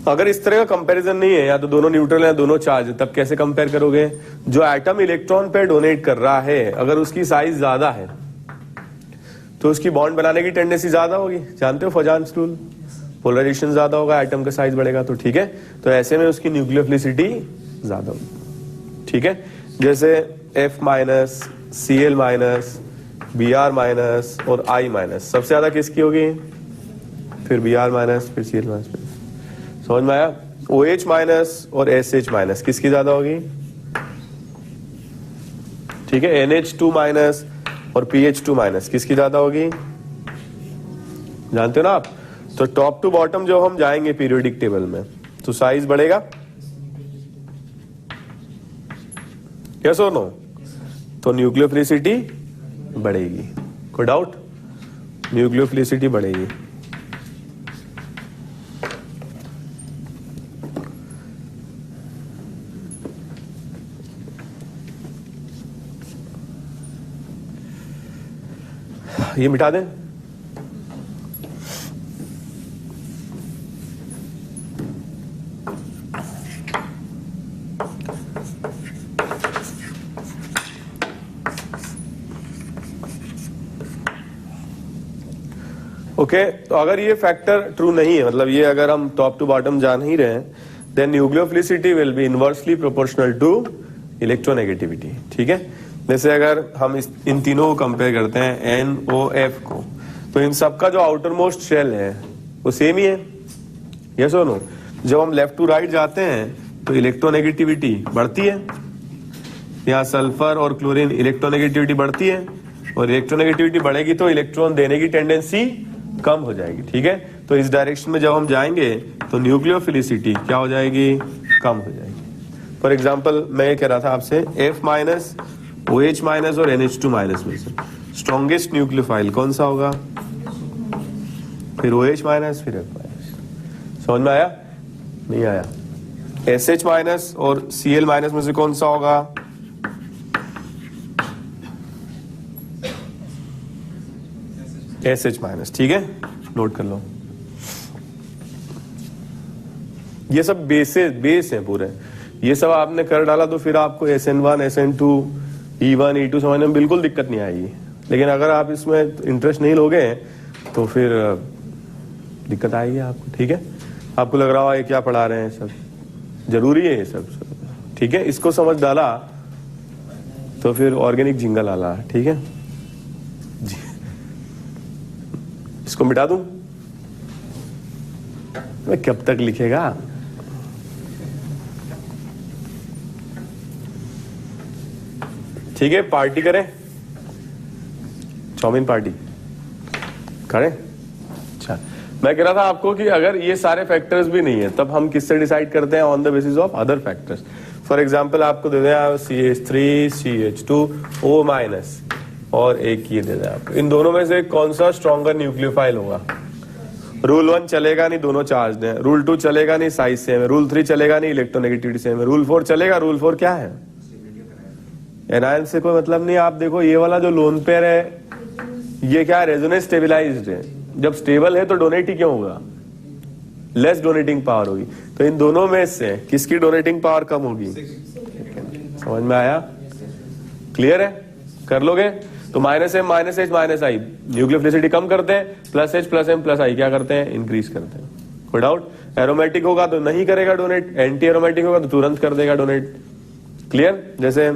अगर इस तरह का कंपैरिजन नहीं है, या तो दोनों न्यूट्रल है दोनों चार्ज, तब कैसे कंपेयर करोगे? जो एटम इलेक्ट्रॉन पे डोनेट कर रहा है, अगर उसकी साइज ज्यादा है तो उसकी बॉन्ड बनाने की टेंडेंसी ज्यादा होगी। जानते हो फजान्स रूल? पोलराइजेशन ज्यादा होगा, एटम का साइज बढ़ेगा। तो ठीक है, तो ऐसे में उसकी न्यूक्लियोफिलिसिटी ज्यादा होगी। ठीक है, जैसे F minus, Cl minus, Br minus और I माइनस, सबसे ज्यादा किसकी होगी? फिर Br माइनस, फिर Cl माइनस। समझ में आया? OH माइनस और SH माइनस किसकी ज्यादा होगी? ठीक है, NH2 माइनस और PH2 माइनस किसकी ज्यादा होगी? जानते हो ना आप? तो टॉप टू बॉटम जो हम जाएंगे पीरियोडिक टेबल में, तो साइज बढ़ेगा, यस और नो? तो न्यूक्लियोफिलिसिटी बढ़ेगी। कोई डाउट? न्यूक्लियोफिलिसिटी बढ़ेगी। ये मिटा दें। ओके, तो अगर ये फैक्टर ट्रू नहीं है, मतलब ये अगर हम टॉप टू बॉटम जा नहीं रहे हैं, then nucleophilicity will be inversely proportional to electronegativity. ठीक है, जैसे अगर हम इन तीनों को कंपेयर करते हैं NOF को, तो इन सबका जो आउटर मोस्ट शेल है वो सेम ही है, यस और नो? जब हम लेफ्ट टू राइट जाते हैं तो इलेक्ट्रोनेगेटिविटी बढ़ती है, यहाँ सल्फर और क्लोरीन इलेक्ट्रोनेगेटिविटी बढ़ती है, और इलेक्ट्रोनेगेटिविटी बढ़ेगी तो इलेक्ट्रॉन देने की टेंडेंसी कम हो जाएगी। ठीक है, तो इस डायरेक्शन में जब हम जाएंगे तो न्यूक्लियोफिलिसिटी क्या हो जाएगी? कम हो जाएगी। फॉर एग्जांपल मैं ये कह रहा था आपसे, F माइनस, OH माइनस और NH2 माइनस में से स्ट्रॉन्गेस्ट न्यूक्लियोफाइल कौन सा होगा? फिर OH माइनस, फिर F माइनस। समझ में आया? नहीं आया? SH माइनस और Cl माइनस में से कौन सा होगा? SH minus. ठीक है, नोट कर लो। ये सब बेस है पूरे, ये सब आपने कर डाला तो फिर आपको SN1, SN2, E1, E2 समझने में बिल्कुल दिक्कत नहीं आएगी। लेकिन अगर आप इसमें इंटरेस्ट नहीं लोगे तो फिर दिक्कत आएगी आपको। ठीक है, आपको लग रहा होगा ये क्या पढ़ा रहे हैं, सब जरूरी है ये सब। ठीक है, इसको समझ डाला तो फिर ऑर्गेनिक जिंगल आला। ठीक है, इसको मिटा दूं? मैं कब तक लिखेगा? ठीक है, पार्टी करें, चाउमीन पार्टी करें। अच्छा, मैं कह रहा था आपको कि अगर ये सारे फैक्टर्स भी नहीं है तब हम किससे डिसाइड करते हैं? On the basis of other factors. For example आपको दे दें CH3 CH2O माइनस और एक ये दे दें आपको, इन दोनों में से कौन सा स्ट्रॉन्गर न्यूक्लियोफाइल होगा? रूल 1 चलेगा नहीं, दोनों चार्ज है। रूल 2 चलेगा नहीं, साइज सेम है। रूल 3 चलेगा नहीं, इलेक्ट्रोनेगेटिविटी सेम है। रूल 4 चलेगा। रूल 4 क्या है? एनायन से कोई मतलब नहीं। आप देखो ये वाला जो लोन पेयर है ये क्या है? रेजोनेंस स्टेबिलाइज्ड है। जब स्टेबल है तो डोनेट ही क्यों होगा? लेस डोनेटिंग पावर होगी। तो इन दोनों में से किसकी डोनेटिंग पावर कम होगी? समझ में आया? क्लियर है? कर लोगे? तो -m -h -i न्यूक्लियोफिलिसिटी कम करते हैं, +h +m +i क्या करते हैं? इंक्रीज करते हैं। कोई डाउट? एरोमेटिक होगा तो नहीं करेगा डोनेट, एंटी एरोमेटिक होगा तो तुरंत कर देगा डोनेट। क्लियर? जैसे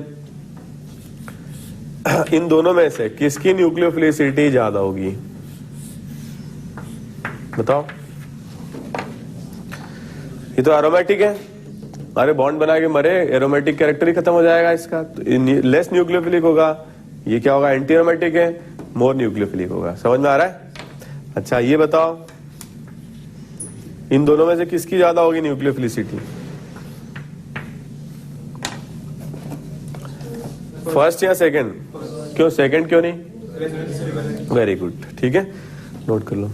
इन दोनों में से किसकी न्यूक्लियोफिलिसिटी ज्यादा होगी? बताओ। ये तो एरोमेटिक है, अरे बॉन्ड बना के मरे, एरोमेटिक कैरेक्टर ही खत्म हो जाएगा इसका। तो लेस न्यूक्लियोफिलिक होगा। ये क्या होगा? एंटी एरोमेटिक है, मोर न्यूक्लियोफिलिक होगा। समझ में आ रहा है? अच्छा, ये बताओ इन दोनों में से किसकी ज्यादा होगी न्यूक्लियोफिलिसिटी? फर्स्ट या सेकंड? क्यों सेकंड क्यों नहीं? वेरी गुड, ठीक है, नोट कर लो।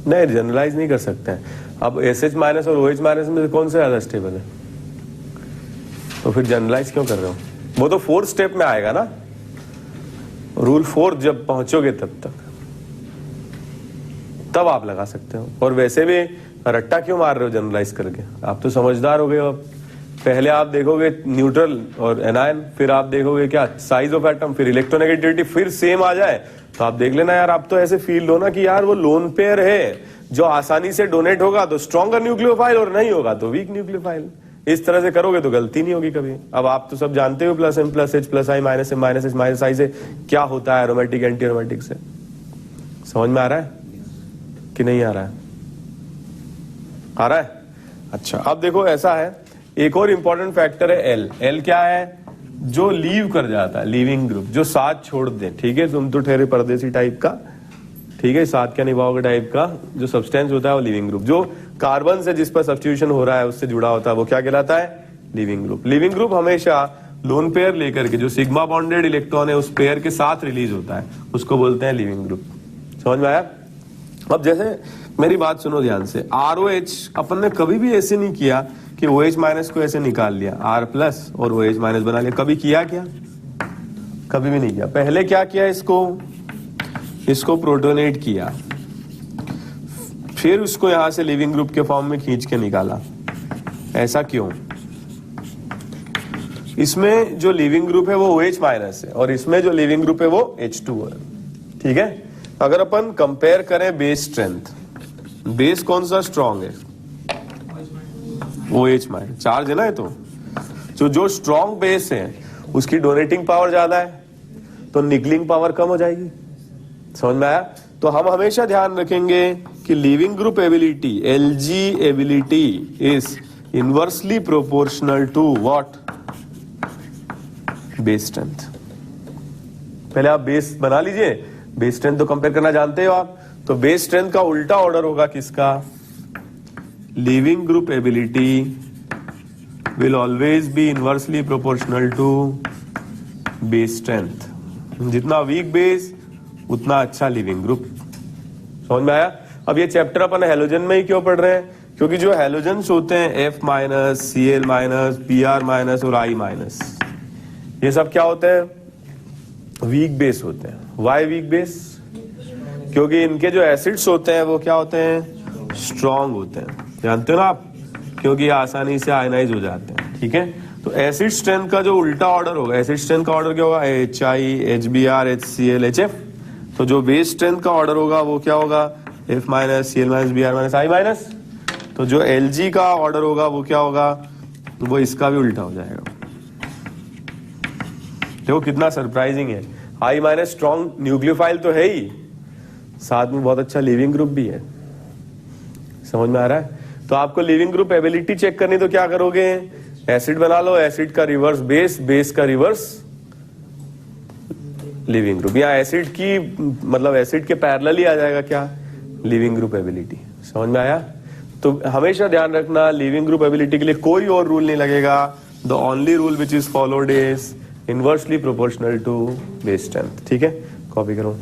नहीं, जनरलाइज नहीं कर सकते हैं। अब SH- और OH- में से कौन से ज्यादा स्टेबल है? तो फिर जनरलाइज क्यों कर रहे हो? वो तो 4th स्टेप में आएगा ना, रूल 4 जब पहुंचोगे तब आप लगा सकते हो। और वैसे भी रट्टा क्यों मार रहे हो जनरलाइज करके? आप तो समझदार हो गए हो। अब पहले आप देखोगे न्यूट्रल और एनायन, फिर आप देखोगे क्या साइज ऑफ एटम, फिर इलेक्ट्रोनेगेटिविटी, फिर सेम आ जाए तो आप देख लेना यार। आप तो ऐसे फील हो ना कि यार वो लोन पेयर है जो आसानी से डोनेट होगा तो स्ट्रॉन्गर न्यूक्लियोफाइल और नहीं होगा तो वीक न्यूक्लियोफाइल। इस तरह से करोगे तो गलती नहीं होगी कभी। अब आप तो सब जानते हो +m +h +i -m -h -i से क्या होता है एरोमेटिक एंटी एरोमेटिक से। समझ में आ रहा है कि नहीं आ रहा है? आ रहा है? अच्छा, अब देखो ऐसा है, एक और इंपॉर्टेंट फैक्टर है L क्या है? जो लीव कर जाता है, लीविंग ग्रुप, जो साथ छोड़ दे। ठीक है, तुम तो ठहरे परदेसी टाइप का, ठीक है, साथ क्या निभाओगे टाइप का जो सब्सटेंस होता है वो लीविंग ग्रुप। जो कार्बन से जिस पर सब्स्टिट्यूशन हो रहा है उससे जुड़ा होता है वो क्या कहलाता है? Leaving group. लीविंग ग्रुप हमेशा लोन पेयर लेकर के जो सिग्मा बॉन्डेड इलेक्ट्रॉन है उस पेयर के साथ रिलीज होता है, उसको बोलते हैं लीविंग ग्रुप। समझ में आया? अब जैसे मेरी बात सुनो ध्यान से, ROH अपन ने कभी भी ऐसे नहीं किया कि OH- को ऐसे निकाल लिया, R+ और OH- बना लिया। कभी किया क्या? कभी भी नहीं किया। पहले क्या किया? इसको प्रोटोनेट किया, फिर उसको यहां से लिविंग ग्रुप के फॉर्म में खींच के निकाला। ऐसा क्यों? इसमें जो लिविंग ग्रुप है वो OH- है और इसमें जो लिविंग ग्रुप है वो H2 है। ठीक है, अगर अपन कंपेयर करें बेस स्ट्रेंथ, बेस कौन सा स्ट्रॉन्ग है? OH- चार्ज है ना ये तो जो स्ट्रॉन्ग बेस है उसकी डोनेटिंग पावर ज्यादा है तो निकलिंग पावर कम हो जाएगी। समझ में आया? तो हम हमेशा ध्यान रखेंगे कि leaving group ability Lg ability is inversely proportional to what? Base strength. पहले आप बेस बना लीजिए, बेस स्ट्रेंथ तो कंपेयर करना जानते हो आप। तो बेस स्ट्रेंथ का उल्टा ऑर्डर होगा किसका? Leaving group ability will always be inversely proportional to base strength. जितना वीक बेस उतना अच्छा लिविंग ग्रुप। समझ में आया? अब ये चैप्टर अपन हेलोजन में ही क्यों पढ़ रहे हैं? क्योंकि जो हेलोजन्स होते हैं F-, Cl-, Br- और I-, ये सब क्या होते हैं? वीक बेस होते हैं। Why weak base? क्योंकि इनके जो एसिड्स होते हैं वो क्या होते हैं? स्ट्रॉन्ग होते हैं, जानते हो ना आप, क्योंकि आसानी से आयनाइज हो जाते हैं, ठीक है। तो एसिड स्ट्रेंथ का जो उल्टा ऑर्डर होगा, एसिड स्ट्रेंथ का ऑर्डर क्या होगा, HI, HBr, HCl, HF। तो जो बेस स्ट्रेंथ का ऑर्डर होगा वो क्या होगा, F minus Cl minus Br minus I minus. तो जो Lg का ऑर्डर होगा वो क्या होगा, वो इसका भी उल्टा हो जाएगा। देखो कितना सरप्राइजिंग है। I माइनस स्ट्रॉन्ग न्यूक्लियोफाइल तो है ही, साथ में बहुत अच्छा लिविंग ग्रुप भी है। समझ में आ रहा है। तो आपको लिविंग ग्रुप एबिलिटी चेक करनी, तो क्या करोगे, एसिड बना लो, एसिड का रिवर्स बेस, बेस का रिवर्स लिविंग ग्रुप, या एसिड की मतलब एसिड के पैरेलल ही आ जाएगा क्या, लिविंग ग्रुप एबिलिटी। समझ में आया। तो हमेशा ध्यान रखना, लिविंग ग्रुप एबिलिटी के लिए कोई और रूल नहीं लगेगा। The only rule which is followed is inversely proportional to base strength. ठीक है, कॉपी करो।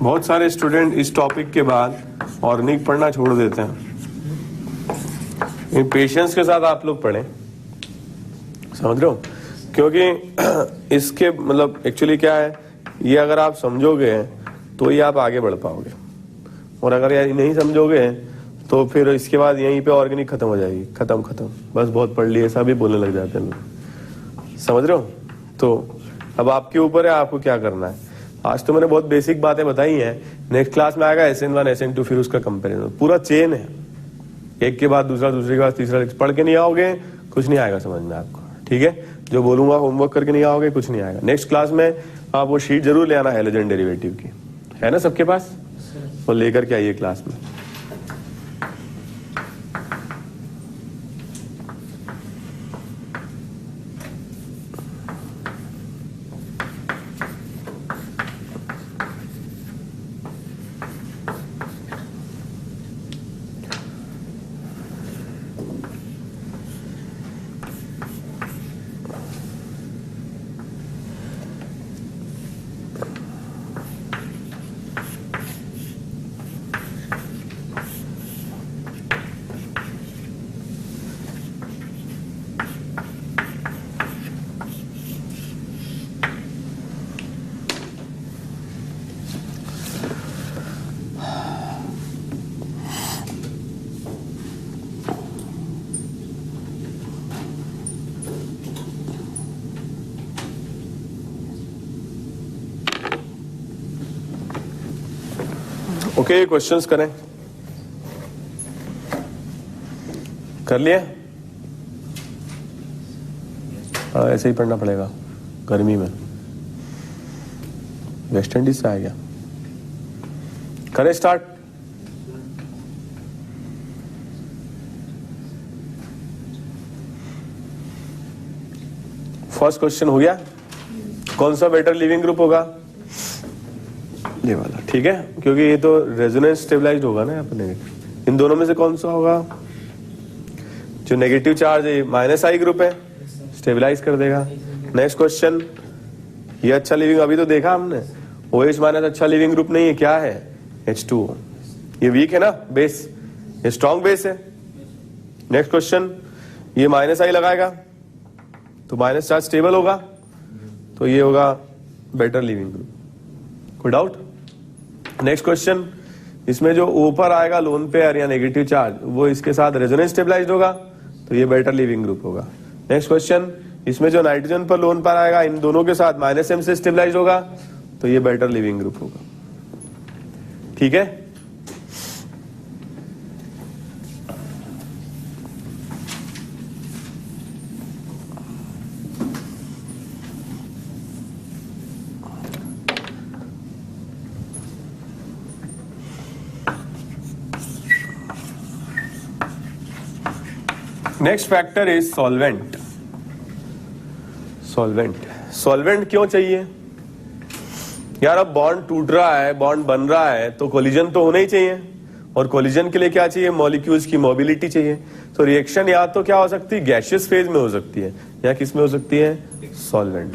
बहुत सारे स्टूडेंट इस टॉपिक के बाद ऑर्गेनिक पढ़ना छोड़ देते हैं। इन पेशेंस के साथ आप लोग पढ़ें, समझ रहे हो, क्योंकि इसके मतलब एक्चुअली क्या है, ये अगर आप समझोगे तो ही आप आगे बढ़ पाओगे, और अगर यार नहीं समझोगे तो फिर इसके बाद यहीं पे ऑर्गेनिक खत्म हो जाएगी, खत्म बस बहुत पढ़ लिए, ऐसा भी बोलने लग जाते हैं लोग। समझ रहे हो। तो अब आपके ऊपर है आपको क्या करना है। आज तो मैंने बहुत बेसिक बातें बताई हैं, नेक्स्ट क्लास में आएगा SN1 SN2, फिर उसका कंपेरिजन, पूरा चेन है, एक के बाद दूसरा, दूसरे के बाद तीसरा। पढ़ के नहीं आओगे कुछ नहीं आएगा समझ में आपको, ठीक है। जो बोलूंगा होमवर्क करके नहीं आओगे कुछ नहीं आएगा। नेक्स्ट क्लास में आप वो शीट जरूर ले आना हैलोजन डेरिवेटिव की, है ना सबके पास, वो लेकर के आइए क्लास में। ओके, क्वेश्चंस करें, कर लिए। ऐसे ही पढ़ना पड़ेगा गर्मी में, वेस्ट इंडीज से आ गया। करें स्टार्ट। फर्स्ट क्वेश्चन हो गया, कौन सा बेटर लिविंग ग्रुप होगा, ये वाला, ठीक है, क्योंकि ये तो रेजोनेंस स्टेबलाइज्ड होगा ना अपने। इन दोनों में से कौन सा होगा, जो नेगेटिव चार्ज है -I ग्रुप है, स्टेबलाइज कर देगा। नेक्स्ट क्वेश्चन, ये अच्छा लिविंग, अभी तो देखा हमने, OH माइनस अच्छा लिविंग ग्रुप नहीं है, क्या है, H2O, ये वीक है ना बेस, ये स्ट्रॉन्ग बेस है। नेक्स्ट क्वेश्चन, ये -I लगाएगा तो माइनस चार्ज स्टेबल होगा, तो ये होगा बेटर लिविंग ग्रुप, कोई डाउट। नेक्स्ट क्वेश्चन, इसमें जो ऊपर आएगा लोन पेयर या नेगेटिव चार्ज, वो इसके साथ रेजोनेंस स्टेबलाइज्ड होगा, तो ये बेटर लिविंग ग्रुप होगा। नेक्स्ट क्वेश्चन, इसमें जो नाइट्रोजन पर लोन पेयर आएगा इन दोनों के साथ -M से स्टेबलाइज्ड होगा, तो ये बेटर लिविंग ग्रुप होगा, ठीक है। Next factor is solvent. Solvent क्यों चाहिए यार? अब बॉन्ड टूट रहा है, बॉन्ड बन रहा है, तो कोलिजन तो होना ही चाहिए, और कोलिजन के लिए क्या चाहिए? मॉलिक्यूल्स की मोबिलिटी चाहिए। तो रिएक्शन या तो क्या हो सकती है? गैसियस फेज में हो सकती है, या किस में हो सकती है? सॉल्वेंट।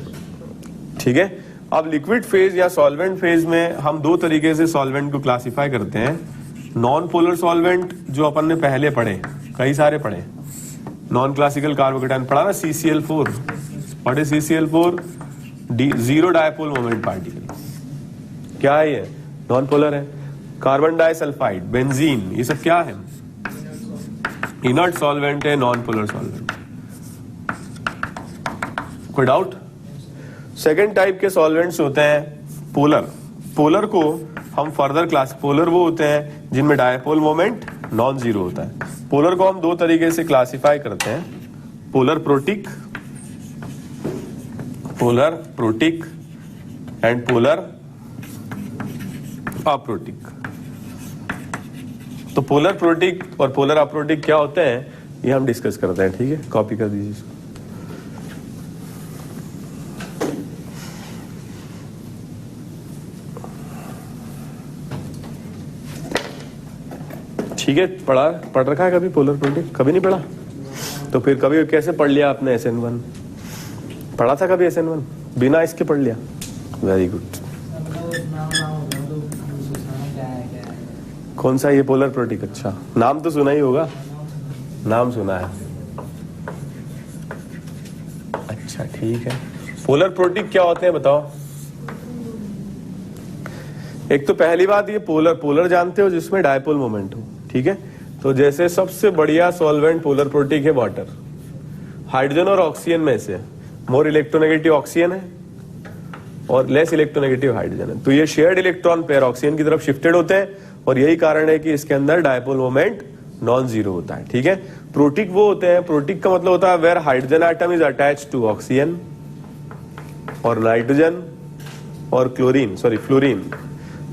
ठीक है, अब लिक्विड फेज या सॉल्वेंट फेज में हम दो तरीके से सॉल्वेंट को क्लासिफाई करते हैं। नॉन पोलर सॉल्वेंट जो अपन ने पहले पढ़े, कई सारे पढ़े, नॉन क्लासिकल कार्बोकेटायन पढ़ा ना, CCl4 पढ़े, CCl4 zero dipole moment particle, क्या है ये? नॉन पोलर है। कार्बन डाइसल्फाइड, बेंजीन, ये सब क्या है? इनर्ट सॉल्वेंट है, नॉन पोलर सॉल्वेंट। कोई डाउट? सेकेंड टाइप के सॉल्वेंट्स होते हैं पोलर। पोलर को हम फर्दर क्लास, पोलर वो होते हैं जिनमें डायपोल मोमेंट नॉन जीरो होता है। पोलर को हम दो तरीके से क्लासिफाई करते हैं, polar protic and polar aprotic. तो पोलर प्रोटिक और पोलर अप्रोटिक क्या होते हैं ये हम डिस्कस करते हैं। ठीक है, कॉपी कर दीजिए इसको। ठीक है, पढ़ रखा है कभी पोलर प्रोटिक? कभी नहीं पढ़ा? तो फिर कभी कैसे पढ़ लिया आपने? SN1 पढ़ा था कभी? SN1 बिना इसके पढ़ लिया? Very good. कौन सा ये पोलर प्रोटिक? अच्छा, नाम तो सुना ही होगा, नाम सुना है। अच्छा ठीक है, पोलर प्रोटिक क्या होते हैं बताओ? एक तो पहली बात, ये पोलर जानते हो जिसमें डायपोल मोमेंट हो। ठीक है, तो जैसे सबसे बढ़िया सॉल्वेंट पोलर प्रोटिक है वाटर, हाइड्रोजन और ऑक्सीजन में से मोर इलेक्ट्रोनेगेटिव ऑक्सीजन है और लेस इलेक्ट्रोनेगेटिव हाइड्रोजन है, तो ये शेयर्ड इलेक्ट्रॉन पेयर ऑक्सीजन की तरफ शिफ्टेड होते हैं, और यही कारण है कि इसके अंदर डायपोल मोमेंट नॉन जीरो होता है। ठीक है, प्रोटिक वो होते हैं, प्रोटिक का मतलब होता है where hydrogen atom is attach to oxygen और नाइट्रोजन और फ्लोरीन।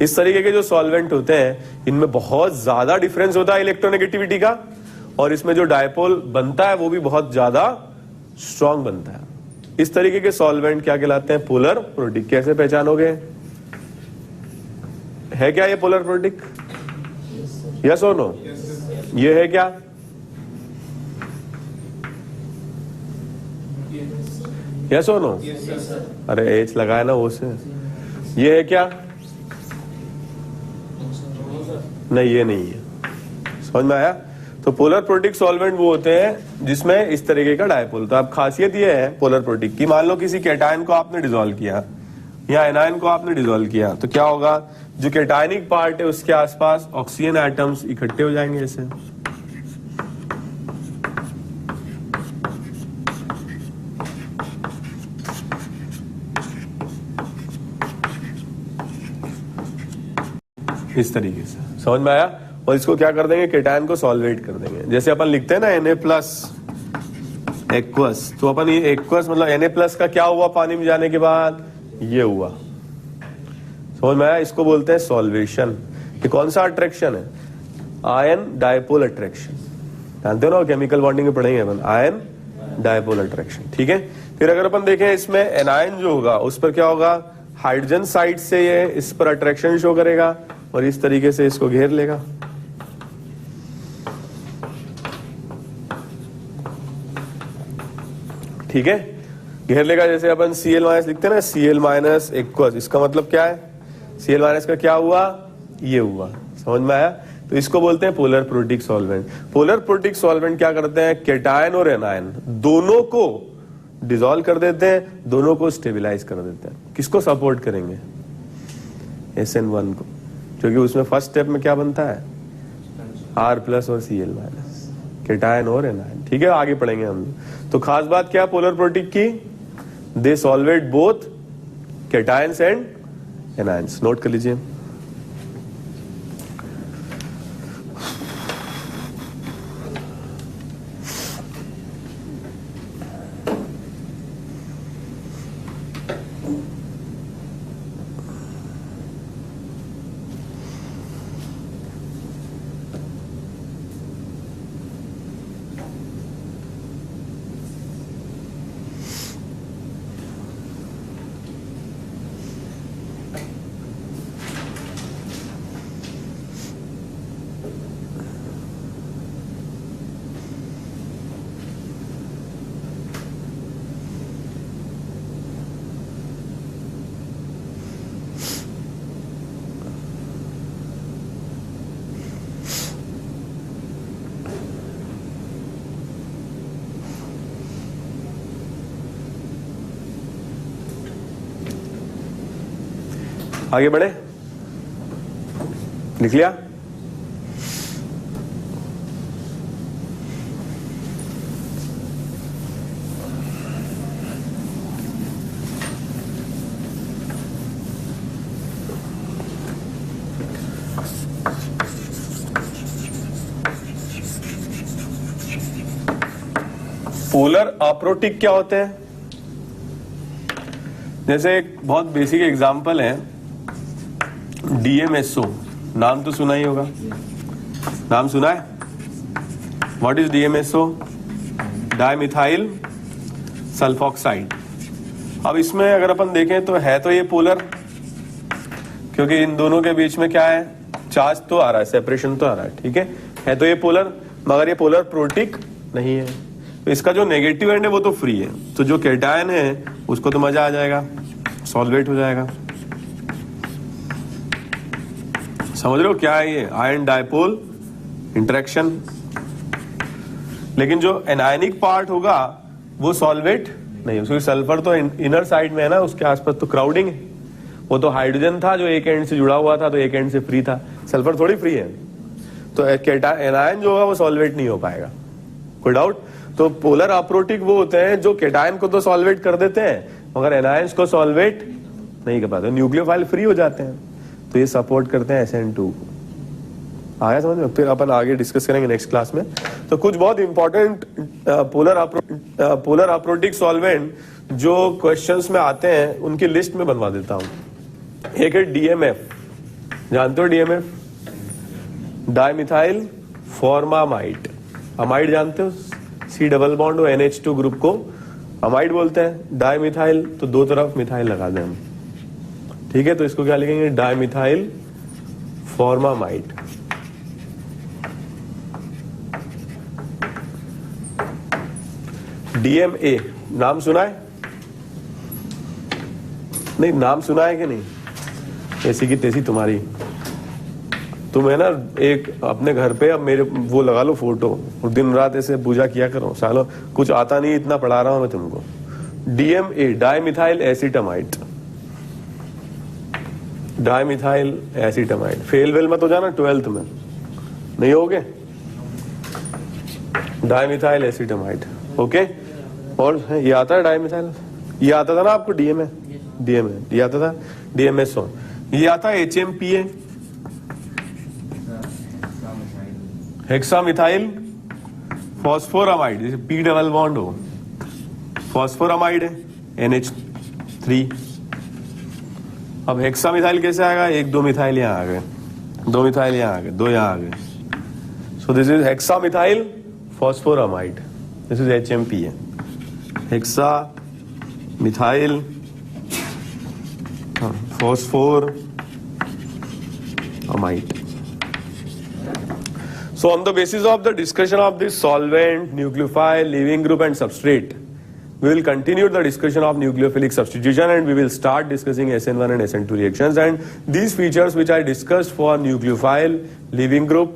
इस तरीके के जो सॉल्वेंट होते हैं इनमें बहुत ज्यादा डिफरेंस होता है इलेक्ट्रोनेगेटिविटी का, और इसमें जो डायपोल बनता है वो भी बहुत ज्यादा स्ट्रांग बनता है। इस तरीके के सॉल्वेंट क्या कहलाते हैं? Polar protic. कैसे पहचानोगे? है क्या ये पोलर प्रोटिक? यस और नो? ये है क्या? यस और नो? अरे एच लगाया ना वो से। ये है क्या? नहीं, ये नहीं है। समझ में आया? तो पोलर प्रोटिक सॉल्वेंट वो होते हैं जिसमें इस तरीके का डायपोल। तो अब खासियत ये है पोलर प्रोटिक की, मान लो किसी कैटायन को आपने डिसॉल्व किया या एनायन को आपने डिसॉल्व किया, तो क्या होगा? जो कैटायनिक पार्ट है उसके आसपास ऑक्सीजन एटम्स इकट्ठे हो जाएंगे ऐसे। इस तरीके से, समझ में आया? और इसको क्या कर देंगे? कैटायन को सॉल्वेट कर देंगे। जैसे अपन लिखते हैं ना Na+ एक्वस, तो अपन ये एक्वस मतलब Na+ का क्या हुआ पानी में जाने के बाद? ये हुआ। समझ में आया? इसको बोलते हैं सॉल्वेशन। ये कौन सा अट्रैक्शन है? Ion dipole attraction. जानते हो ना, केमिकल बॉन्डिंग में पढ़ेंगे अपन, आयन डायपोल अट्रैक्शन। ठीक है, फिर अगर अपन देखें इसमें एनायन जो होगा उस पर क्या होगा? हाइड्रोजन साइड से ये इस पर अट्रैक्शन शो करेगा और इस तरीके से इसको घेर लेगा। ठीक है, घेर लेगा। जैसे अपन Cl- लिखते हैं ना, Cl- एक्वस, इसका मतलब क्या है? Cl- का क्या हुआ? ये हुआ। समझ में आया? तो इसको बोलते हैं polar protic solvent. Polar protic solvent क्या करते हैं? कैटायन और एनायन दोनों को डिसॉल्व कर देते हैं, दोनों को स्टेबलाइज कर देते हैं। किसको सपोर्ट करेंगे? SN1 को, क्योंकि उसमें फर्स्ट स्टेप में क्या बनता है? R+ और Cl-, कैटायन और एनायन। ठीक है, आगे पढ़ेंगे हम। तो खास बात क्या पोलर प्रोटिक की? They solvate both cations and anions. Note कर लीजिए। आगे बढ़े, लिख लिया? पोलर अप्रोटिक क्या होते हैं? जैसे एक बहुत बेसिक एग्जांपल है DMSO, नाम तो सुना ही होगा, नाम सुना है? What is DMSO? Dimethyl sulphoxide. अब इसमें अगर अपन देखें तो है तो ये पोलर, क्योंकि इन दोनों के बीच में क्या है, चार्ज तो आ रहा है, सेपरेशन तो आ रहा है, ठीक है तो ये पोलर, मगर ये पोलर प्रोटिक नहीं है। तो इसका जो नेगेटिव एंड है वो तो फ्री है, तो जो कैटायन है उसको तो मजा आ जाएगा, सॉल्वेट हो जाएगा। समझ रहे हो क्या है ये? Ion dipole interaction. लेकिन जो एनायनिक पार्ट होगा वो सॉल्वेट नहीं, उसकी सल्फर तो इनर साइड में है ना, उसके आसपास तो क्राउडिंग है। वो तो हाइड्रोजन था जो एक एंड से जुड़ा हुआ था, तो एक एंड से फ्री था, सल्फर थोड़ी फ्री है। तो एनायन जो होगा वो सॉल्वेट नहीं हो पाएगा, कोई डाउट? तो पोलर अप्रोटिक वो होते हैं जो कैटायन को तो सॉल्वेट कर देते हैं मगर एनायंस को सॉल्वेट नहीं कर पाते, न्यूक्लियोफाइल फ्री हो जाते हैं, तो ये सपोर्ट करते हैं SN2 को। आया समझ में? फिर अपन आगे डिस्कस करेंगे नेक्स्ट क्लास में। तो कुछ बहुत इंपॉर्टेंट पोलर अप्रोटिक सॉल्वेंट जो क्वेश्चंस में आते हैं उनकी लिस्ट में बनवा देता हूं। एक है DMF, जानते हो DMF? Dimethyl formamide. अमाइड जानते हो? C डबल बॉन्ड हो NH2 ग्रुप को अमाइड बोलते हैं। डाइमिथाइल तो दो तरफ मिथाइल लगा दें हम, ठीक है? तो इसको क्या लिखेंगे? Dimethyl formamide. DMA नाम सुना है? नहीं, नाम सुना है कि नहीं? ऐसी की तैसी तुम्हारी। तुम है ना एक अपने घर पे अब मेरे वो लगा लो फोटो और दिन रात ऐसे पूजा किया करो, सालो कुछ आता नहीं, इतना पढ़ा रहा हूं मैं तुमको। DMA dimethyl acetamide, dimethyl acetamide. Fail well मत हो जाना 12th में, नहीं होगे? Dimethyl acetamide, okay. और ये आता है डाइमिथाइल, ये आता था ना आपको DMA, ये आता था DMSO, ये आता है HMPA हेक्सामिथाइल फॉस्फोरामाइड, जैसे P डबल बॉन्ड हो, फॉस्फोरामाइड है NH3। अब हेक्सामिथाइल कैसे आएगा? एक दो मिथाइल यहां आ गए, दो मिथाइल यहां आ गए, दो यहां आ गए। So this is hexamethyl phosphoramide, this is HMPA, hexamethyl phosphor amide. So on the basis of the discussion of this solvent, nucleophile, leaving group and substrate, we will continue the discussion of nucleophilic substitution and we will start discussing SN1 and SN2 reactions, and these features which I discussed for nucleophile, leaving group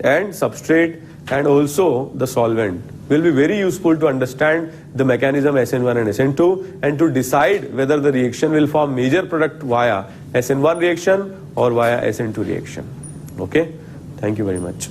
and substrate and also the solvent will be very useful to understand the mechanism SN1 and SN2 and to decide whether the reaction will form major product via SN1 reaction or via SN2 reaction. Okay, thank you very much.